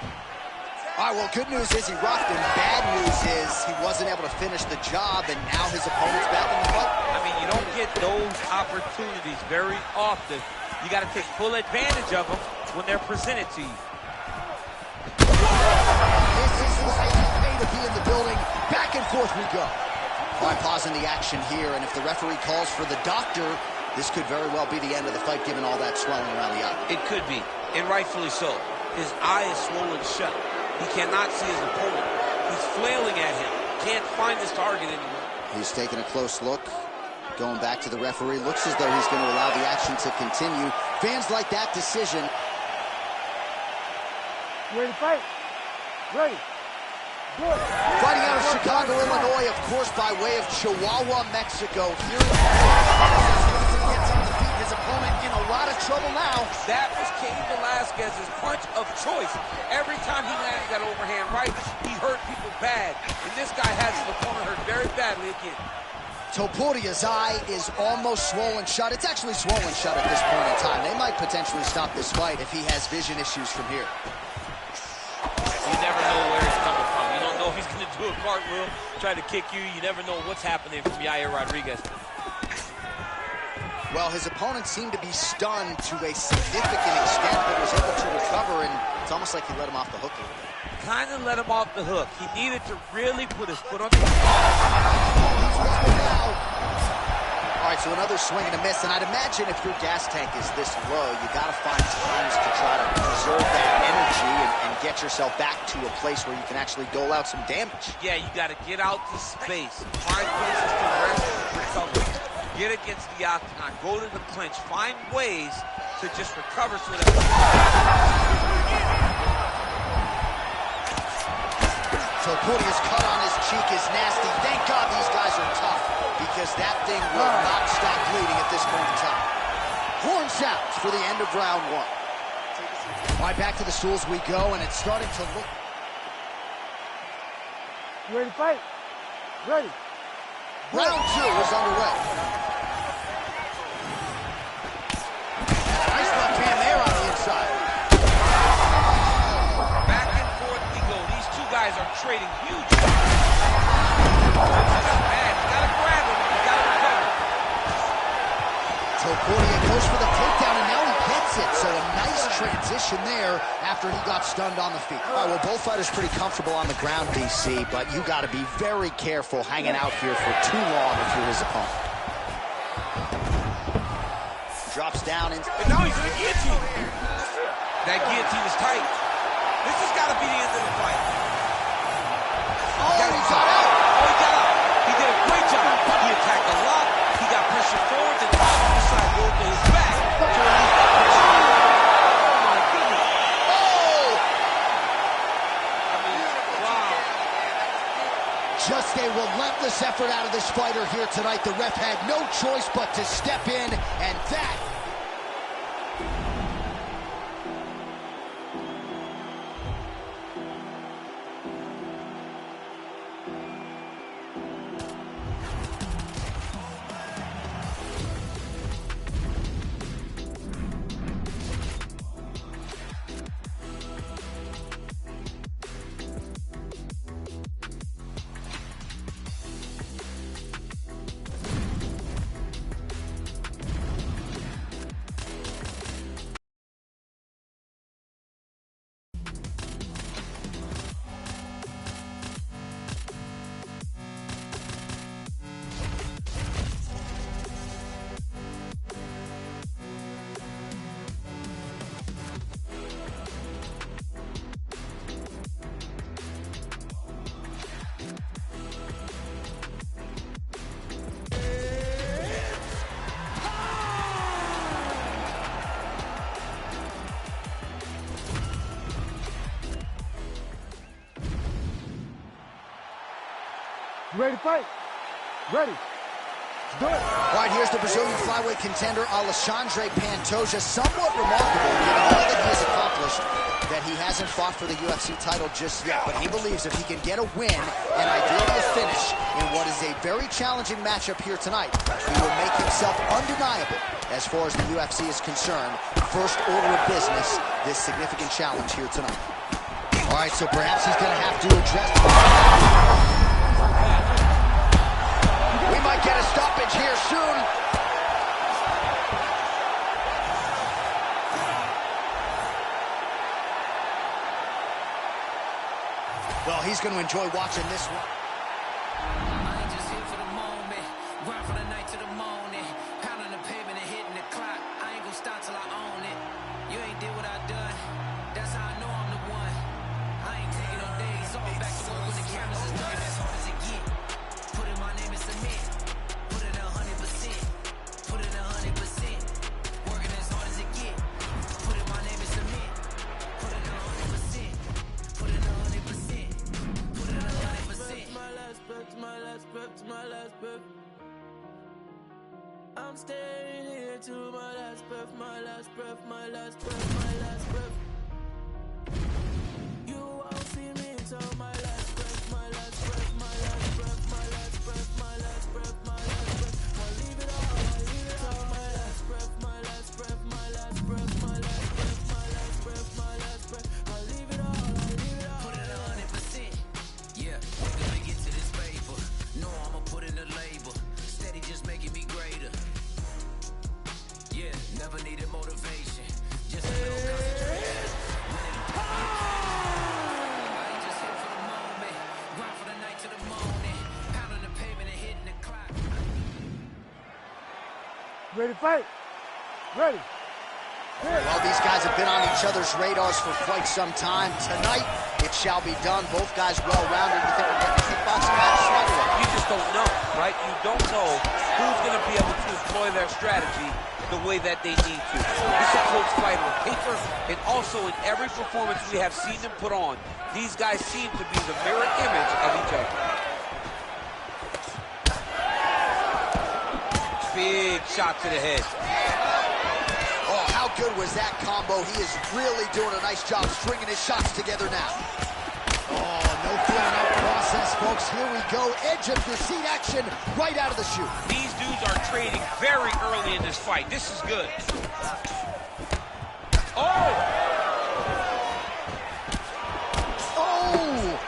All right, well, good news is he rocked him. Bad news is he wasn't able to finish the job, and now his opponent's back in the fight. I mean, you don't get those opportunities very often. You got to take full advantage of them when they're presented to you. This is like he paid to be in the building. Back and forth we go. All right, pausing the action here, and if the referee calls for the doctor, this could very well be the end of the fight, given all that swelling around the eye. It could be, and rightfully so. His eye is swollen shut. He cannot see his opponent. He's flailing at him. Can't find his target anymore. He's taking a close look. Going back to the referee. Looks as though he's going to allow the action to continue. Fans like that decision. You ready to fight? Ready. Good. Fighting out of Chicago, Illinois, of course, by way of Chihuahua, Mexico. Here gets on the feet. His opponent in a lot of trouble now. That was Cain Velasquez's punch of choice. Every time he landed that overhand right, he hurt people bad. And this guy has his opponent hurt very badly again. Topuria's eye is almost swollen shut. It's actually swollen shut at this point in time. They might potentially stop this fight if he has vision issues from here. You never know where he's coming from. You don't know if he's going to do a cartwheel, try to kick you. You never know what's happening from Yair Rodriguez. Well, his opponent seemed to be stunned to a significant extent, but was able to recover, and it's almost like he let him off the hook a little bit. Kind of let him off the hook. He needed to really put his foot on the... All right, so another swing and a miss, and I'd imagine if your gas tank is this low, you got to find times to try to preserve that energy and get yourself back to a place where you can actually dole out some damage. Yeah, you got to get out to space, find places to rest and recover, get against the octagon, go to the clinch, find ways to just recover so that... Topuria's cut on his cheek is nasty. Thank God these guys are tough, because that thing will not stop bleeding at this point in time. Horn sounds for the end of round one. All right, back to the stools we go, and it's starting to look... You ready to fight? Ready. Round two is underway. Nice left hand there on the inside. Back and forth we go. These two guys are trading huge. This is bad. You gotta grab him. You gotta recover. Topuria goes for the takedown, and now he gets it. So a nice transition there after he got stunned on the feet. All right, well, both fighters pretty comfortable on the ground, DC, but you got to be very careful hanging out here for too long if you're his opponent. Drops down and now he's in a guillotine. That guillotine is tight. This has got to be the end of the fight. he got out. Oh, he got out. He did a great job. He attacked a lot. He got pressure forward and off to the side, rolled to his back to release that pressure. Oh, my goodness. Oh! I mean, wow. Just a relentless effort out of this fighter here tonight. The ref had no choice but to step in, and that... You ready to fight? Ready. Let's do it. All right, here's the Brazilian flyweight contender, Alexandre Pantoja. Somewhat remarkable, given all that he has accomplished, that he hasn't fought for the UFC title just yet. But he believes if he can get a win, and ideally a finish, in what is a very challenging matchup here tonight, he will make himself undeniable as far as the UFC is concerned. First order of business, this significant challenge here tonight. All right, so perhaps he's going to have to address... We might get a stoppage here soon. Well, Oh, he's going to enjoy watching this one. I ain't just here for the moment. Grind from the night to the morning. Pounding the pavement and hitting the clock. I ain't gonna stop till I own it. You ain't did what I done. That's how I know I'm the one. I ain't taking no days off. Back to work when the cameras is done. As hard as it get. Put in my name and submit. Put in 100%. Put in 100%. Working as hard as it get. Put in my name and submit. Put in 100%. Put in 100%. Put in 100%. My last breath, my last breath, my last breath. I'm staying here till my last breath, my last breath, my last breath, my last breath. You won't see me until my last breath, my last breath, my last breath, my last breath, my last breath, my last breath. I'll leave it all, I'll leave it all. My last breath, my last breath, my last breath, my last breath, my last breath, my last breath. I'll leave it all, I'll leave it all. Put in 100%. Yeah, wake up and get to this paper. Know I'ma put in the labor. Steady just making me greater. Yeah, never needed motivation. Just a little concentration. I ain't just here for the moment. Grind from the night to the morning. Pounding the pavement and hitting the clock. Ready to fight? Ready. Well, these guys have been on each other's radars for quite some time. Tonight, it shall be done. Both guys well-rounded. You think we're getting a kickboxing match right away? You just don't know, right? You don't know who's going to be able to employ their strategy the way that they need to. It's a close fight on paper, and also in every performance we have seen them put on, these guys seem to be the mirror image of each other. Big shot to the head. Oh, how good was that combo? He is really doing a nice job stringing his shots together now. Oh, no feeling out process, folks. Here we go. Edge of your seat action right out of the chute. These dudes are trading very early in this fight. This is good. Oh! Oh!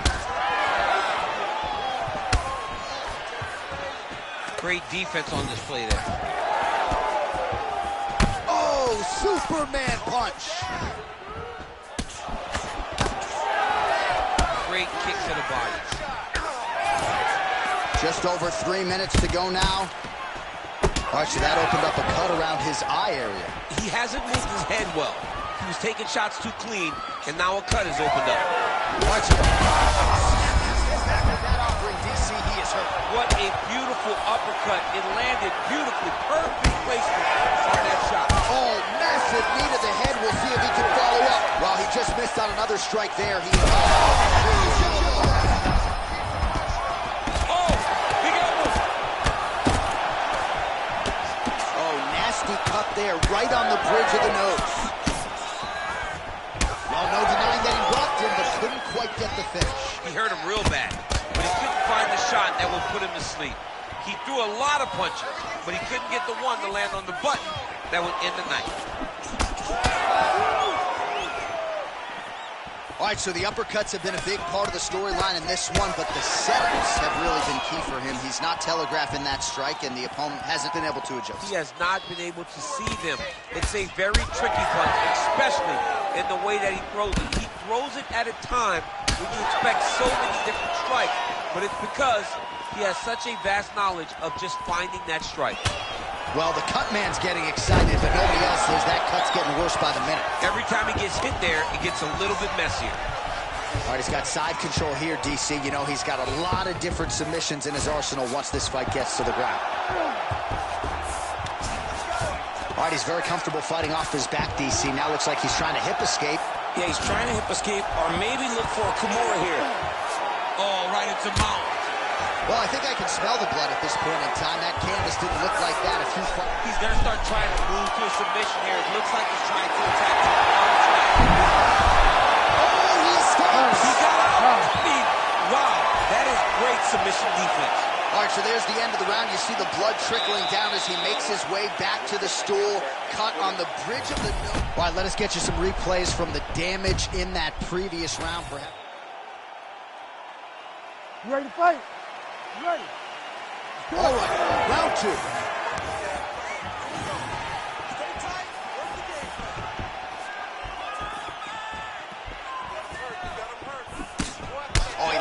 Great defense on this play there. Oh, Superman punch. Great kick to the body. Just over 3 minutes to go now. All right, so that opened up a cut around his eye area. He hasn't moved his head well. He was taking shots too clean, and now a cut has opened up. All right, so that offering, DC, he is hurt. What a beautiful uppercut. It landed beautifully. Perfect placement on that shot. Oh, massive knee to the head. We'll see if he can follow up. Well, he just missed on another strike there. He cut there, right on the bridge of the nose. Well, no denying that he rocked him, but couldn't quite get the finish. He hurt him real bad, but he couldn't find the shot that would put him to sleep. He threw a lot of punches, but he couldn't get the one to land on the button that would end the night. All right, so the uppercuts have been a big part of the storyline in this one, but the setups have really been key for him. He's not telegraphing that strike, and the opponent hasn't been able to adjust. He has not been able to see them. It's a very tricky punch, especially in the way that he throws it. He throws it at a time when you expect so many different strikes, but it's because he has such a vast knowledge of just finding that strike. Well, the cut man's getting excited, but nobody else is. That cut's getting worse by the minute. Every time he gets hit there, it gets a little bit messier. All right, he's got side control here, DC. You know, he's got a lot of different submissions in his arsenal once this fight gets to the ground. All right, he's very comfortable fighting off his back, DC. Now looks like he's trying to hip escape. Yeah, he's trying to hip escape or maybe look for a Kimura here. Oh, right into mount. Well, I think I can smell the blood at this point in time. That canvas didn't look like that. He's going to start trying to move to a submission here. It looks like he's trying to attack. Oh, he stops! He got out. Wow, that is great submission defense. All right, so there's the end of the round. You see the blood trickling down as he makes his way back to the stool. Cut on the bridge of the nose. All right, let us get you some replays from the damage in that previous round, perhaps. You ready to fight? Ready. All right, round two. Oh, he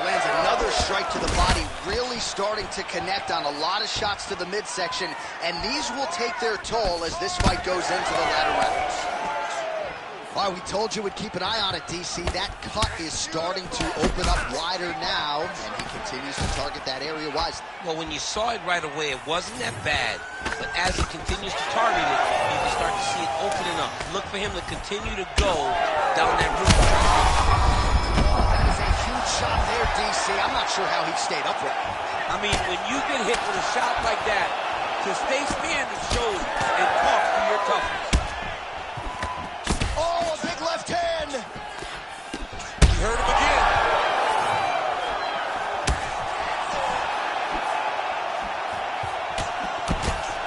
really starting to connect on a lot of shots to the midsection, and these will take their toll as this fight goes into the latter rounds. All right, we told you we'd keep an eye on it, DC. That cut is starting to open up wider now, and he continues to target that area wisely. Well, when you saw it right away, it wasn't that bad. But as he continues to target it, you can start to see it opening up. Look for him to continue to go down that route. That is a huge shot there, DC. I'm not sure how he stayed upright. I mean, when you get hit with a shot like that, to stay standing shows and talk to your toughness. Oh, a big left hand. He hurt him again.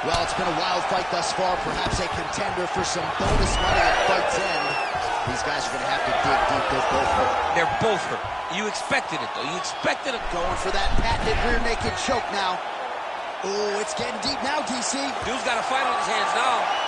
Well, it's been a wild fight thus far. Perhaps a contender for some bonus money at fight's end. These guys are going to have to dig deep. They're both hurt. They're both hurt. You expected it, though. You expected it. Going for that patented rear naked choke now. Oh, it's getting deep now, DC. Dude's got a fight on his hands now.